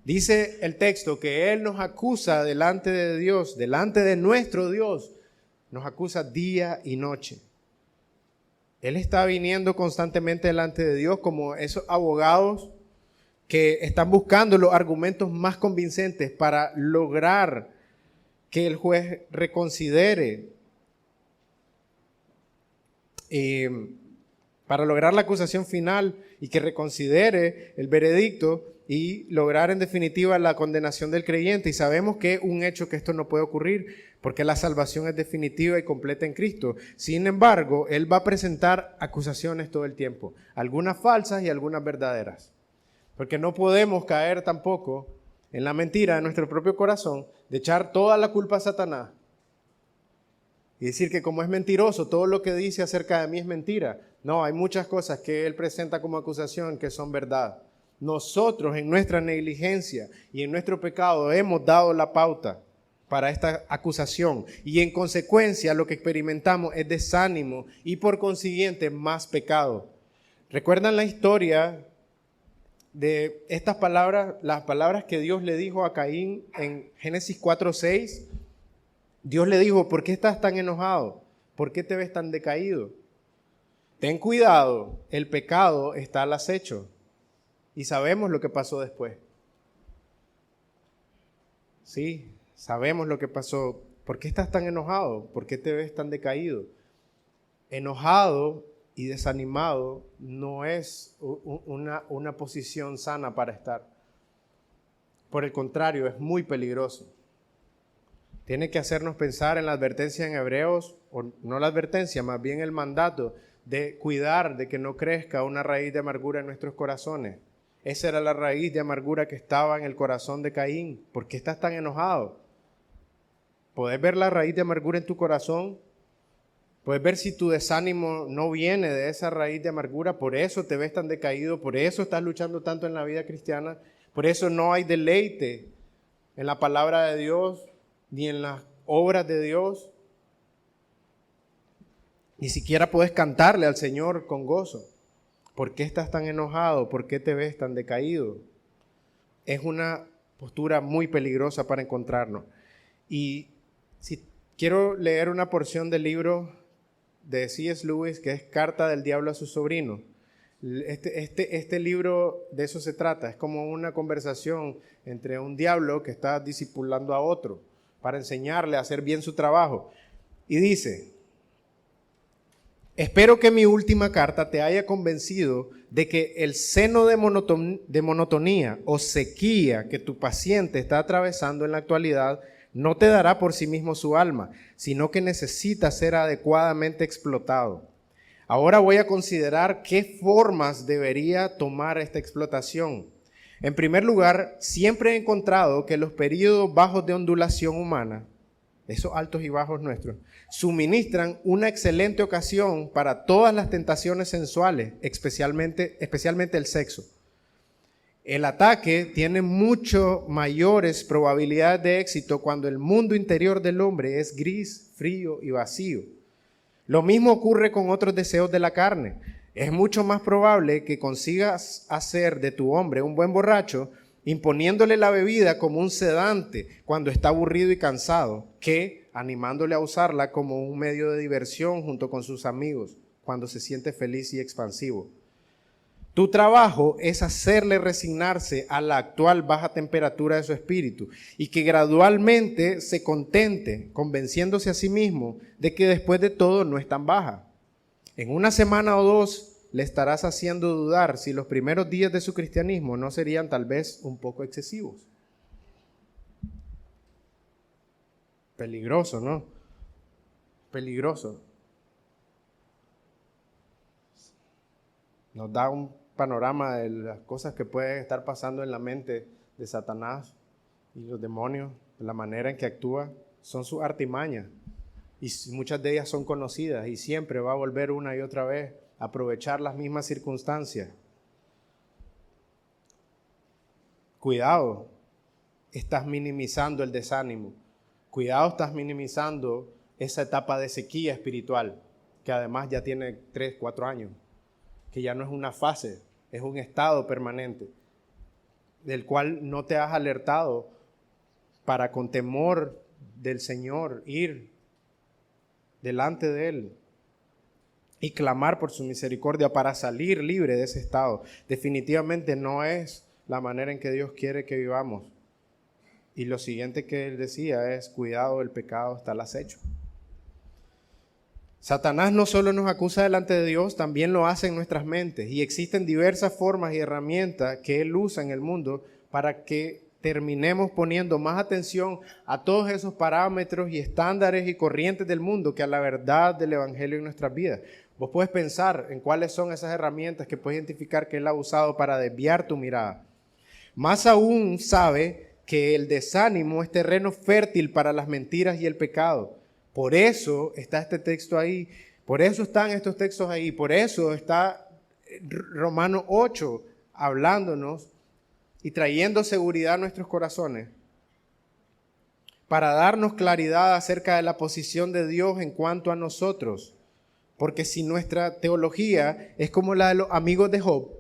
Dice el texto que Él nos acusa delante de Dios, delante de nuestro Dios, nos acusa día y noche. Él está viniendo constantemente delante de Dios como esos abogados que están buscando los argumentos más convincentes para lograr que el juez reconsidere, para lograr la acusación final y que reconsidere el veredicto y lograr en definitiva la condenación del creyente. Y sabemos que es un hecho que esto no puede ocurrir porque la salvación es definitiva y completa en Cristo. Sin embargo, Él va a presentar acusaciones todo el tiempo, algunas falsas y algunas verdaderas. Porque no podemos caer tampoco en la mentira de nuestro propio corazón de echar toda la culpa a Satanás y decir que como es mentiroso, todo lo que dice acerca de mí es mentira. No, hay muchas cosas que Él presenta como acusación que son verdad. Nosotros en nuestra negligencia y en nuestro pecado hemos dado la pauta para esta acusación y en consecuencia lo que experimentamos es desánimo y por consiguiente más pecado. ¿Recuerdan la historia de estas palabras, las palabras que Dios le dijo a Caín en Génesis 4:6? Dios le dijo, ¿por qué estás tan enojado? ¿Por qué te ves tan decaído? Ten cuidado, el pecado está al acecho. Y sabemos lo que pasó después. Sí, sabemos lo que pasó. ¿Por qué estás tan enojado? ¿Por qué te ves tan decaído? Enojado y desanimado no es una posición sana para estar. Por el contrario, es muy peligroso. Tiene que hacernos pensar en la advertencia en Hebreos, o no la advertencia, más bien el mandato de cuidar de que no crezca una raíz de amargura en nuestros corazones. Esa era la raíz de amargura que estaba en el corazón de Caín. ¿Por qué estás tan enojado? ¿Podés ver la raíz de amargura en tu corazón? ¿Puedes ver si tu desánimo no viene de esa raíz de amargura? Por eso te ves tan decaído, por eso estás luchando tanto en la vida cristiana, Por eso no hay deleite en la palabra de Dios, ni en las obras de Dios. Ni siquiera puedes cantarle al Señor con gozo. ¿Por qué estás tan enojado? ¿Por qué te ves tan decaído? Es una postura muy peligrosa para encontrarnos. Y si quiero leer una porción del libro de C.S. Lewis, que es Carta del Diablo a su sobrino. Este libro de eso se trata. Es como una conversación entre un diablo que está discipulando a otro para enseñarle a hacer bien su trabajo. Y dice: espero que mi última carta te haya convencido de que el seno de monotonía o sequía que tu paciente está atravesando en la actualidad no te dará por sí mismo su alma, sino que necesita ser adecuadamente explotado. Ahora voy a considerar qué formas debería tomar esta explotación. En primer lugar, siempre he encontrado que los periodos bajos de ondulación humana, esos altos y bajos nuestros, suministran una excelente ocasión para todas las tentaciones sensuales, especialmente el sexo. El ataque tiene mucho mayores probabilidades de éxito cuando el mundo interior del hombre es gris, frío y vacío. Lo mismo ocurre con otros deseos de la carne. Es mucho más probable que consigas hacer de tu hombre un buen borracho imponiéndole la bebida como un sedante cuando está aburrido y cansado, que animándole a usarla como un medio de diversión junto con sus amigos cuando se siente feliz y expansivo. Tu trabajo es hacerle resignarse a la actual baja temperatura de su espíritu y que gradualmente se contente, convenciéndose a sí mismo de que después de todo no es tan baja. En una semana o dos le estarás haciendo dudar si los primeros días de su cristianismo no serían tal vez un poco excesivos. Peligroso, ¿no? Peligroso. Nos da un panorama de las cosas que pueden estar pasando en la mente de Satanás y los demonios, de la manera en que actúa. Son sus artimañas y muchas de ellas son conocidas y siempre va a volver una y otra vez a aprovechar las mismas circunstancias. Cuidado, estás minimizando el desánimo. Cuidado, estás minimizando esa etapa de sequía espiritual que además ya tiene 3, 4 años, que ya no es una fase, es un estado permanente, del cual no te has alertado para con temor del Señor ir delante de Él y clamar por su misericordia para salir libre de ese estado. Definitivamente no es la manera en que Dios quiere que vivamos. Y lo siguiente que Él decía es: cuidado, el pecado está al acecho. Satanás no solo nos acusa delante de Dios, también lo hace en nuestras mentes. Y existen diversas formas y herramientas que Él usa en el mundo para que terminemos poniendo más atención a todos esos parámetros y estándares y corrientes del mundo que a la verdad del Evangelio en nuestras vidas. Vos puedes pensar en cuáles son esas herramientas que puedes identificar que Él ha usado para desviar tu mirada. Más aún sabe que el desánimo es terreno fértil para las mentiras y el pecado. Por eso está este texto ahí, por eso están estos textos ahí, por eso está Romanos 8 hablándonos y trayendo seguridad a nuestros corazones para darnos claridad acerca de la posición de Dios en cuanto a nosotros. Porque si nuestra teología es como la de los amigos de Job,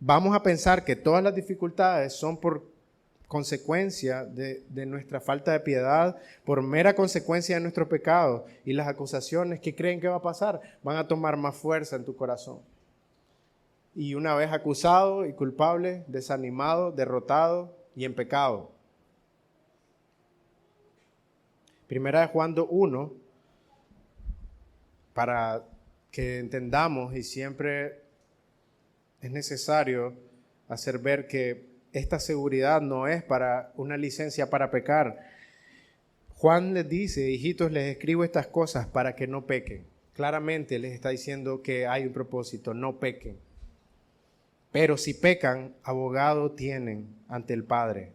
vamos a pensar que todas las dificultades son por consecuencia de nuestra falta de piedad, por mera consecuencia de nuestro pecado, y las acusaciones que creen que va a pasar van a tomar más fuerza en tu corazón. Y una vez acusado y culpable, desanimado, derrotado y en pecado. Primera de Juan 2:1, para que entendamos, y siempre es necesario hacer ver que esta seguridad no es para una licencia para pecar. Juan les dice: hijitos, les escribo estas cosas para que no pequen. Claramente les está diciendo que hay un propósito: no pequen. Pero si pecan, abogado tienen ante el Padre.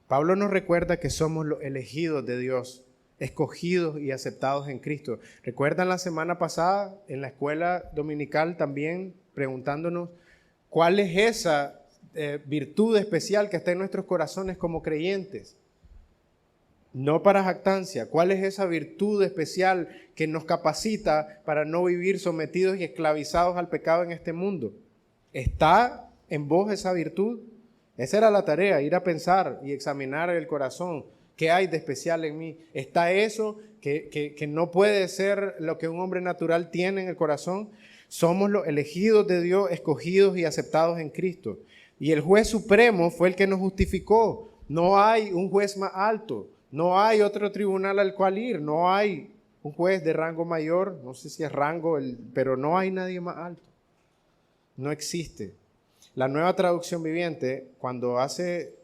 Pablo nos recuerda que somos los elegidos de Dios, escogidos y aceptados en Cristo. ¿Recuerdan la semana pasada en la escuela dominical también preguntándonos cuál es esa virtud especial que está en nuestros corazones como creyentes. No para jactancia. ¿Cuál es esa virtud especial que nos capacita para no vivir sometidos y esclavizados al pecado en este mundo? ¿Está en vos esa virtud? Esa era la tarea, ir a pensar y examinar el corazón. ¿Qué hay de especial en mí? ¿Está eso que no puede ser lo que un hombre natural tiene en el corazón? Somos los elegidos de Dios, escogidos y aceptados en Cristo. Y el juez supremo fue el que nos justificó. No hay un juez más alto. No hay otro tribunal al cual ir. No hay un juez de rango mayor. No sé si es rango, pero no hay nadie más alto. No existe. La Nueva Traducción Viviente,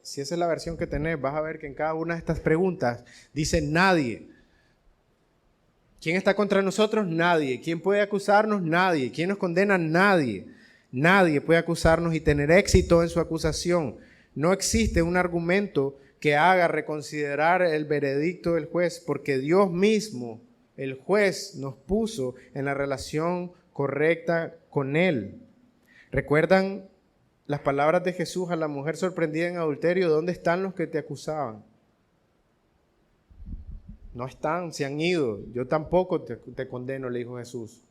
si esa es la versión que tenés, vas a ver que en cada una de estas preguntas dice nadie. ¿Quién está contra nosotros? Nadie. ¿Quién puede acusarnos? Nadie. ¿Quién nos condena? Nadie. Nadie puede acusarnos y tener éxito en su acusación. No existe un argumento que haga reconsiderar el veredicto del juez, porque Dios mismo, el juez, nos puso en la relación correcta con Él. ¿Recuerdan las palabras de Jesús a la mujer sorprendida en adulterio? ¿Dónde están los que te acusaban? No están, se han ido. Yo tampoco te condeno, le dijo Jesús.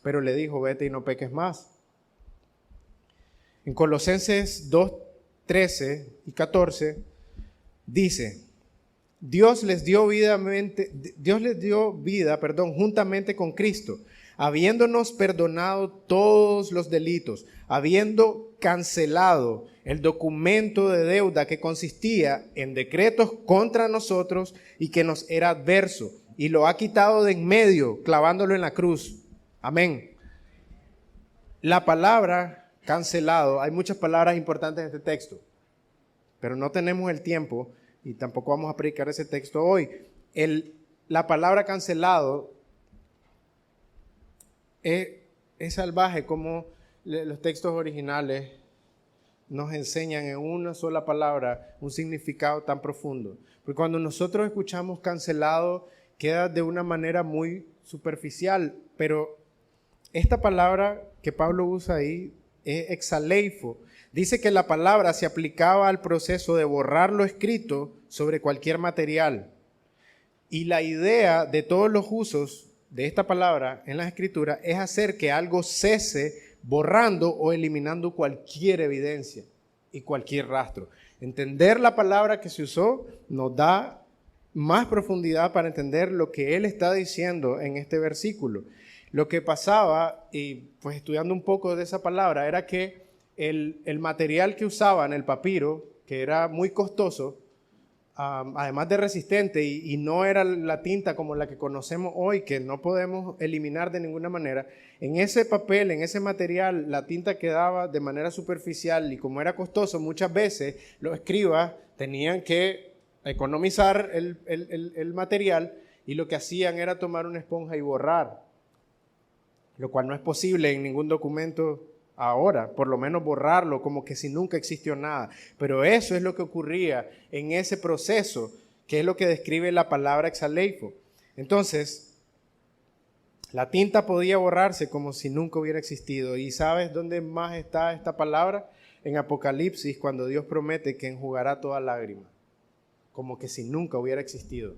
Pero le dijo, vete y no peques más. En Colosenses 2:13 y 14 dice, Dios les dio vida, juntamente con Cristo, habiéndonos perdonado todos los delitos, habiendo cancelado el documento de deuda que consistía en decretos contra nosotros y que nos era adverso, y lo ha quitado de en medio, clavándolo en la cruz. Amén. La palabra cancelado, hay muchas palabras importantes en este texto, pero no tenemos el tiempo y tampoco vamos a predicar ese texto hoy. La palabra cancelado es salvaje como los textos originales nos enseñan en una sola palabra un significado tan profundo. Porque cuando nosotros escuchamos cancelado, queda de una manera muy superficial, pero esta palabra que Pablo usa ahí es exaleifo. Dice que la palabra se aplicaba al proceso de borrar lo escrito sobre cualquier material. Y la idea de todos los usos de esta palabra en las escrituras es hacer que algo cese borrando o eliminando cualquier evidencia y cualquier rastro. Entender la palabra que se usó nos da más profundidad para entender lo que él está diciendo en este versículo. Lo que pasaba, y pues estudiando un poco de esa palabra, era que el material que usaban, el papiro, que era muy costoso, además de resistente, y no era la tinta como la que conocemos hoy, que no podemos eliminar de ninguna manera, en ese papel, en ese material, la tinta quedaba de manera superficial, y como era costoso, muchas veces los escribas tenían que economizar el material, y lo que hacían era tomar una esponja y borrar, lo cual no es posible en ningún documento ahora, por lo menos borrarlo como que si nunca existió nada. Pero eso es lo que ocurría en ese proceso, que es lo que describe la palabra exaleifo. Entonces, la tinta podía borrarse como si nunca hubiera existido. ¿Y sabes dónde más está esta palabra? En Apocalipsis, cuando Dios promete que enjugará toda lágrima, como que si nunca hubiera existido.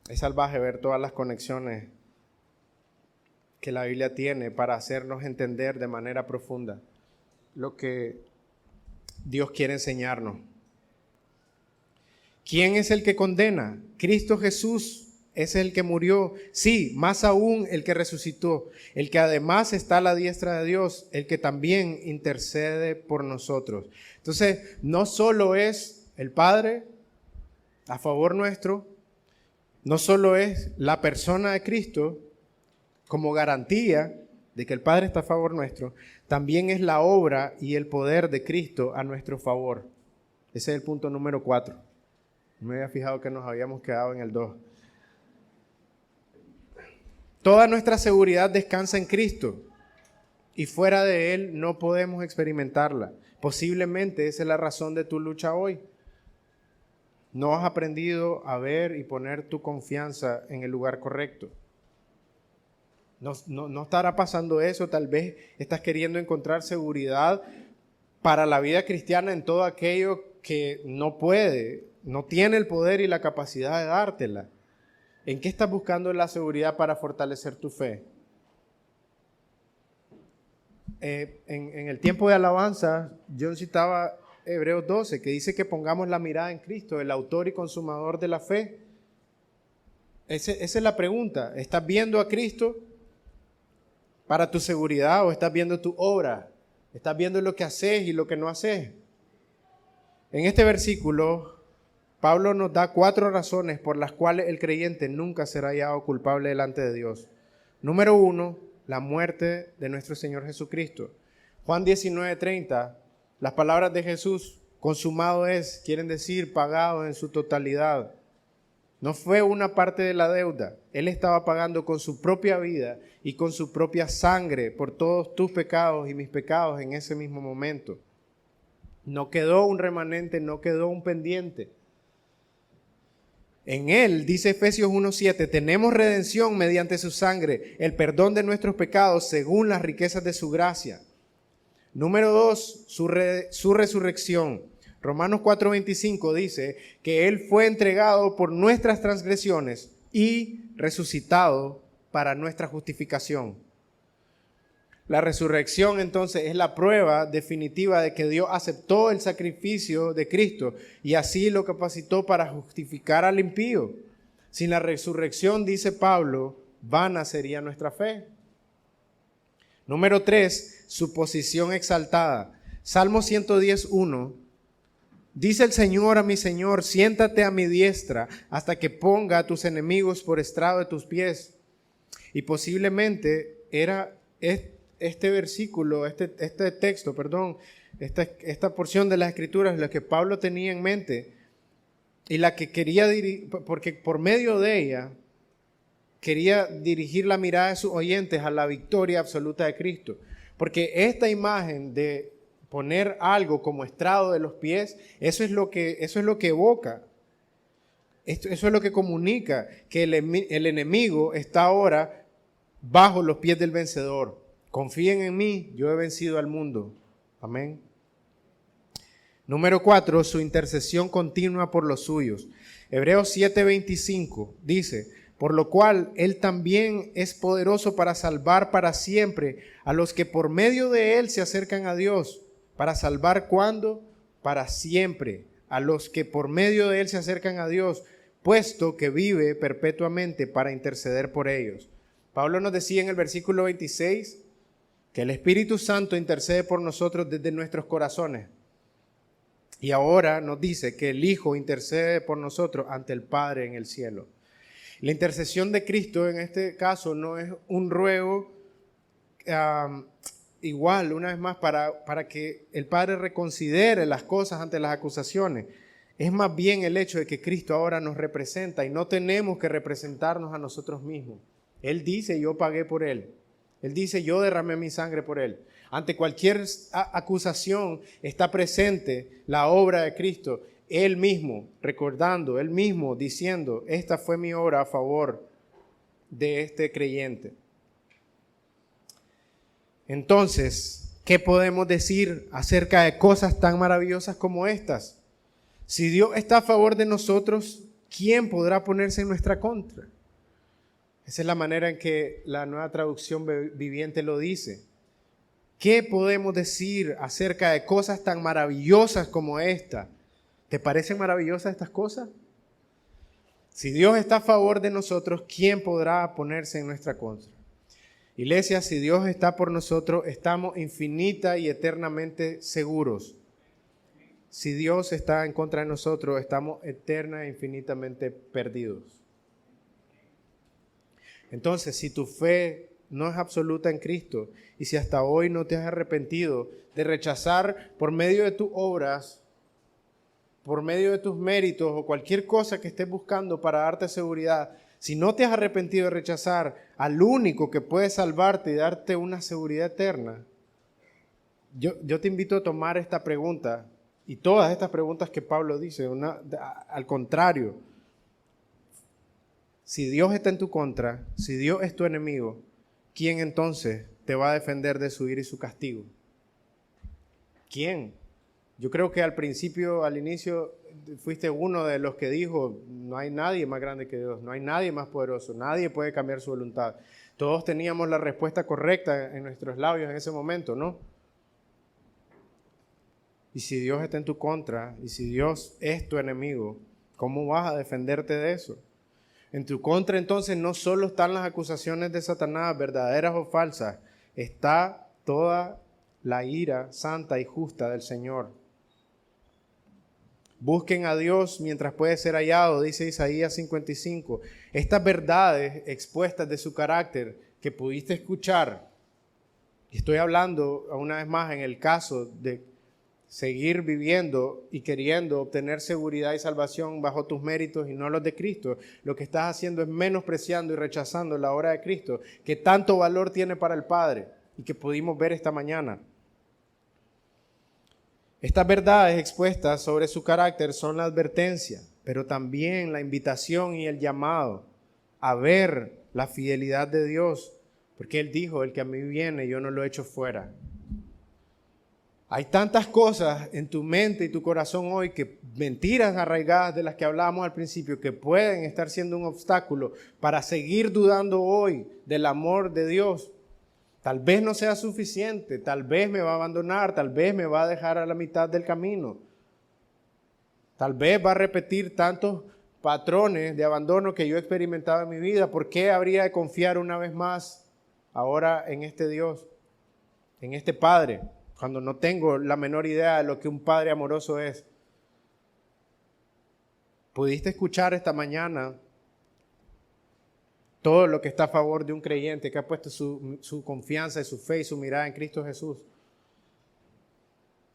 Es salvaje ver todas las conexiones que la Biblia tiene para hacernos entender de manera profunda lo que Dios quiere enseñarnos. ¿Quién es el que condena? Cristo Jesús es el que murió, sí, más aún el que resucitó, el que además está a la diestra de Dios, el que también intercede por nosotros. Entonces, no solo es el Padre a favor nuestro, no solo es la persona de Cristo como garantía de que el Padre está a favor nuestro, también es la obra y el poder de Cristo a nuestro favor. Ese es el punto número 4. No me había fijado que nos habíamos quedado en el 2. Toda nuestra seguridad descansa en Cristo y fuera de Él no podemos experimentarla. Posiblemente esa es la razón de tu lucha hoy. No has aprendido a ver y poner tu confianza en el lugar correcto. No estará pasando eso, tal vez estás queriendo encontrar seguridad para la vida cristiana en todo aquello que no puede, no tiene el poder y la capacidad de dártela. ¿En qué estás buscando la seguridad para fortalecer tu fe? En el tiempo de alabanza, yo citaba Hebreos 12, que dice que pongamos la mirada en Cristo, el autor y consumador de la fe. Esa es la pregunta. ¿Estás viendo a Cristo para tu seguridad o estás viendo tu obra? ¿Estás viendo lo que haces y lo que no haces? En este versículo, Pablo nos da 4 razones por las cuales el creyente nunca será hallado culpable delante de Dios. Número 1, la muerte de nuestro Señor Jesucristo. Juan 19:30, las palabras de Jesús, consumado es, quieren decir pagado en su totalidad. No fue una parte de la deuda. Él estaba pagando con su propia vida y con su propia sangre por todos tus pecados y mis pecados en ese mismo momento. No quedó un remanente, no quedó un pendiente. En Él, dice Efesios 1:7, tenemos redención mediante su sangre, el perdón de nuestros pecados según las riquezas de su gracia. Número 2, su resurrección. Romanos 4:25 dice que Él fue entregado por nuestras transgresiones y resucitado para nuestra justificación. La resurrección entonces es la prueba definitiva de que Dios aceptó el sacrificio de Cristo y así lo capacitó para justificar al impío. Sin la resurrección, dice Pablo, vana sería nuestra fe. Número 3, su posición exaltada. Salmo 110:1. Dice el Señor a mi Señor, siéntate a mi diestra hasta que ponga a tus enemigos por estrado de tus pies. Y posiblemente era este versículo, esta porción de las Escrituras, la que Pablo tenía en mente y la que quería dirigir, porque por medio de ella quería dirigir la mirada de sus oyentes a la victoria absoluta de Cristo. Porque esta imagen de poner algo como estrado de los pies, eso es lo que evoca. Eso es lo que comunica, que el enemigo está ahora bajo los pies del vencedor. Confíen en mí, yo he vencido al mundo. Amén. Número 4, su intercesión continua por los suyos. Hebreos 7:25 dice, por lo cual Él también es poderoso para salvar para siempre a los que por medio de Él se acercan a Dios. ¿Para salvar cuándo? Para siempre. A los que por medio de Él se acercan a Dios, puesto que vive perpetuamente para interceder por ellos. Pablo nos decía en el versículo 26 que el Espíritu Santo intercede por nosotros desde nuestros corazones. Y ahora nos dice que el Hijo intercede por nosotros ante el Padre en el cielo. La intercesión de Cristo en este caso no es un ruego igual, una vez más, para que el Padre reconsidere las cosas ante las acusaciones. Es más bien el hecho de que Cristo ahora nos representa y no tenemos que representarnos a nosotros mismos. Él dice, yo pagué por Él. Él dice, yo derramé mi sangre por Él. Ante cualquier acusación está presente la obra de Cristo. Él mismo recordando, Él mismo diciendo, esta fue mi obra a favor de este creyente. Entonces, ¿qué podemos decir acerca de cosas tan maravillosas como estas? Si Dios está a favor de nosotros, ¿quién podrá ponerse en nuestra contra? Esa es la manera en que la Nueva Traducción Viviente lo dice. ¿Qué podemos decir acerca de cosas tan maravillosas como esta? ¿Te parecen maravillosas estas cosas? Si Dios está a favor de nosotros, ¿quién podrá ponerse en nuestra contra? Iglesia, si Dios está por nosotros, estamos infinita y eternamente seguros. Si Dios está en contra de nosotros, estamos eterna e infinitamente perdidos. Entonces, si tu fe no es absoluta en Cristo y si hasta hoy no te has arrepentido de rechazar por medio de tus obras, por medio de tus méritos o cualquier cosa que estés buscando para darte seguridad, si no te has arrepentido de rechazar al único que puede salvarte y darte una seguridad eterna, yo te invito a tomar esta pregunta y todas estas preguntas que Pablo dice, al contrario. Si Dios está en tu contra, si Dios es tu enemigo, ¿quién entonces te va a defender de su ira y su castigo? ¿Quién? Yo creo que al inicio, fuiste uno de los que dijo, no hay nadie más grande que Dios, no hay nadie más poderoso, nadie puede cambiar su voluntad. Todos teníamos la respuesta correcta en nuestros labios en ese momento, ¿no? Y si Dios está en tu contra, y si Dios es tu enemigo, ¿cómo vas a defenderte de eso? En tu contra entonces no solo están las acusaciones de Satanás, verdaderas o falsas, está toda la ira santa y justa del Señor. Busquen a Dios mientras puede ser hallado, dice Isaías 55. Estas verdades expuestas de su carácter que pudiste escuchar, y estoy hablando una vez más en el caso de seguir viviendo y queriendo obtener seguridad y salvación bajo tus méritos y no los de Cristo, lo que estás haciendo es menospreciando y rechazando la obra de Cristo, que tanto valor tiene para el Padre y que pudimos ver esta mañana. Estas verdades expuestas sobre su carácter son la advertencia, pero también la invitación y el llamado a ver la fidelidad de Dios, porque Él dijo, el que a mí viene, yo no lo echo fuera. Hay tantas cosas en tu mente y tu corazón hoy, que mentiras arraigadas de las que hablábamos al principio, que pueden estar siendo un obstáculo para seguir dudando hoy del amor de Dios. Tal vez no sea suficiente, tal vez me va a abandonar, tal vez me va a dejar a la mitad del camino. Tal vez va a repetir tantos patrones de abandono que yo he experimentado en mi vida. ¿Por qué habría de confiar una vez más ahora en este Dios, en este Padre, cuando no tengo la menor idea de lo que un Padre amoroso es? ¿Pudiste escuchar esta mañana todo lo que está a favor de un creyente que ha puesto su confianza y su fe y su mirada en Cristo Jesús?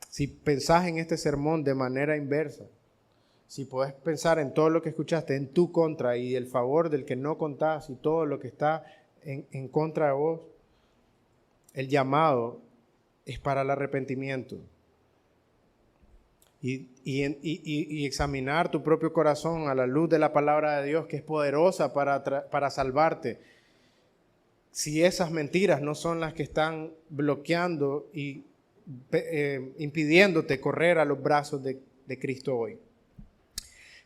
Si pensás en este sermón de manera inversa, si podés pensar en todo lo que escuchaste en tu contra y el favor del que no contás y todo lo que está en contra de vos, el llamado es para el arrepentimiento. Y examinar tu propio corazón a la luz de la palabra de Dios, que es poderosa para salvarte. Si esas mentiras no son las que están bloqueando y impidiéndote correr a los brazos de Cristo hoy.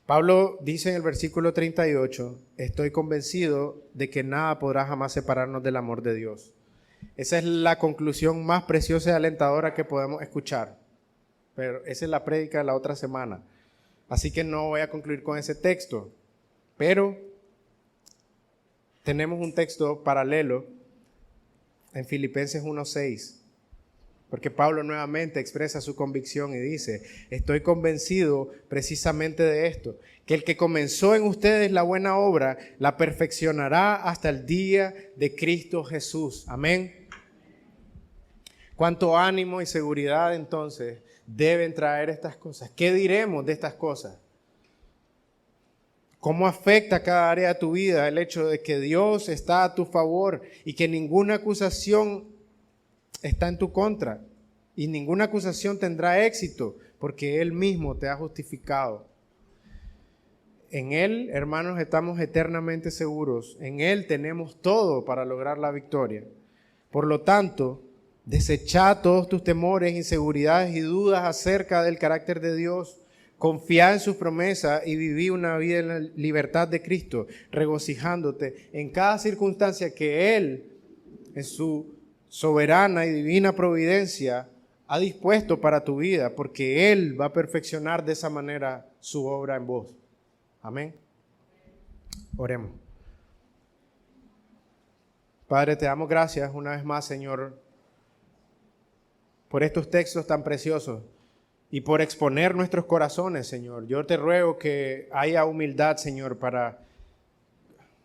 Pablo dice en el versículo 38, estoy convencido de que nada podrá jamás separarnos del amor de Dios. Esa es la conclusión más preciosa y alentadora que podemos escuchar. Pero esa es la prédica de la otra semana. Así que no voy a concluir con ese texto. Pero tenemos un texto paralelo en Filipenses 1:6. Porque Pablo nuevamente expresa su convicción y dice, estoy convencido precisamente de esto, que el que comenzó en ustedes la buena obra, la perfeccionará hasta el día de Cristo Jesús. Amén. Cuánto ánimo y seguridad entonces deben traer estas cosas. ¿Qué diremos de estas cosas? ¿Cómo afecta cada área de tu vida el hecho de que Dios está a tu favor y que ninguna acusación está en tu contra? Y ninguna acusación tendrá éxito porque Él mismo te ha justificado. En Él, hermanos, estamos eternamente seguros. En Él tenemos todo para lograr la victoria. Por lo tanto, desechad todos tus temores, inseguridades y dudas acerca del carácter de Dios. Confía en sus promesas y viví una vida en la libertad de Cristo, regocijándote en cada circunstancia que Él, en su soberana y divina providencia, ha dispuesto para tu vida, porque Él va a perfeccionar de esa manera su obra en vos. Amén. Oremos. Padre, te damos gracias una vez más, Señor, por estos textos tan preciosos y por exponer nuestros corazones, Señor. Yo te ruego que haya humildad, Señor, para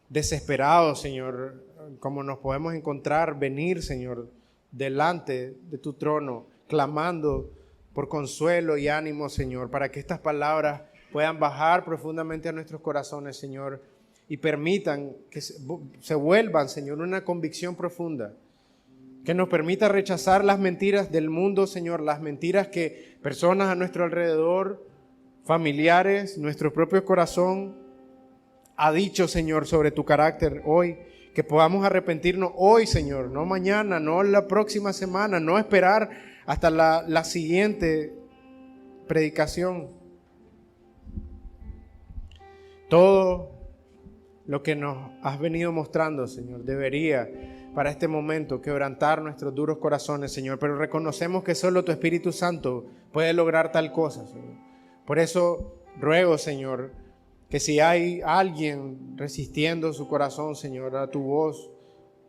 desesperados, Señor, como nos podemos encontrar, venir, Señor, delante de tu trono, clamando por consuelo y ánimo, Señor, para que estas palabras puedan bajar profundamente a nuestros corazones, Señor, y permitan que se vuelvan, Señor, una convicción profunda, que nos permita rechazar las mentiras del mundo, Señor, las mentiras que personas a nuestro alrededor, familiares, nuestro propio corazón, ha dicho, Señor, sobre tu carácter hoy. Que podamos arrepentirnos hoy, Señor, no mañana, no la próxima semana, no esperar hasta la siguiente predicación. Todo lo que nos has venido mostrando, Señor, debería para este momento quebrantar nuestros duros corazones, Señor, pero reconocemos que solo tu Espíritu Santo puede lograr tal cosa, Señor. Por eso ruego, Señor, que si hay alguien resistiendo su corazón, Señor, a tu voz,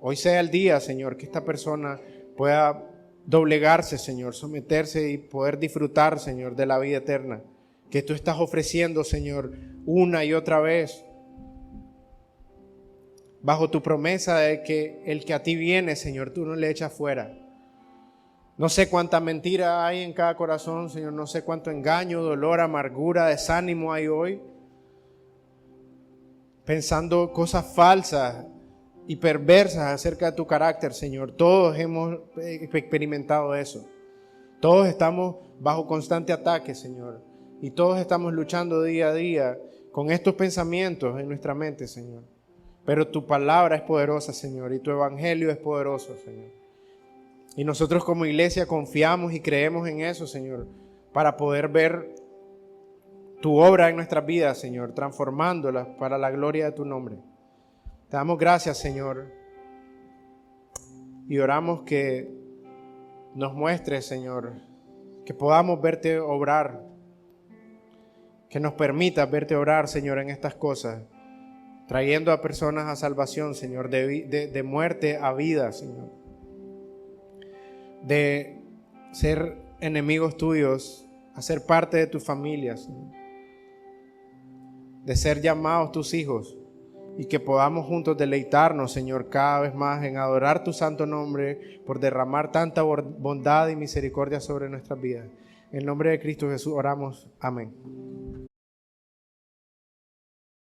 hoy sea el día, Señor, que esta persona pueda doblegarse, Señor, someterse y poder disfrutar, Señor, de la vida eterna que tú estás ofreciendo, Señor, una y otra vez, bajo tu promesa de que el que a ti viene, Señor, tú no le echas fuera. No sé cuánta mentira hay en cada corazón, Señor, no sé cuánto engaño, dolor, amargura, desánimo hay hoy, pensando cosas falsas y perversas acerca de tu carácter, Señor. Todos hemos experimentado eso. Todos estamos bajo constante ataque, Señor. Y todos estamos luchando día a día con estos pensamientos en nuestra mente, Señor. Pero tu palabra es poderosa, Señor, y tu evangelio es poderoso, Señor. Y nosotros como iglesia confiamos y creemos en eso, Señor, para poder ver tu obra en nuestras vidas, Señor, transformándolas para la gloria de tu nombre. Te damos gracias, Señor, y oramos que nos muestres, Señor, que podamos verte obrar, que nos permitas verte obrar, Señor, en estas cosas, trayendo a personas a salvación, Señor, de muerte a vida, Señor, de ser enemigos tuyos a ser parte de tu familia, Señor, de ser llamados tus hijos, y que podamos juntos deleitarnos, Señor, cada vez más en adorar tu santo nombre por derramar tanta bondad y misericordia sobre nuestras vidas. En el nombre de Cristo Jesús oramos. Amén.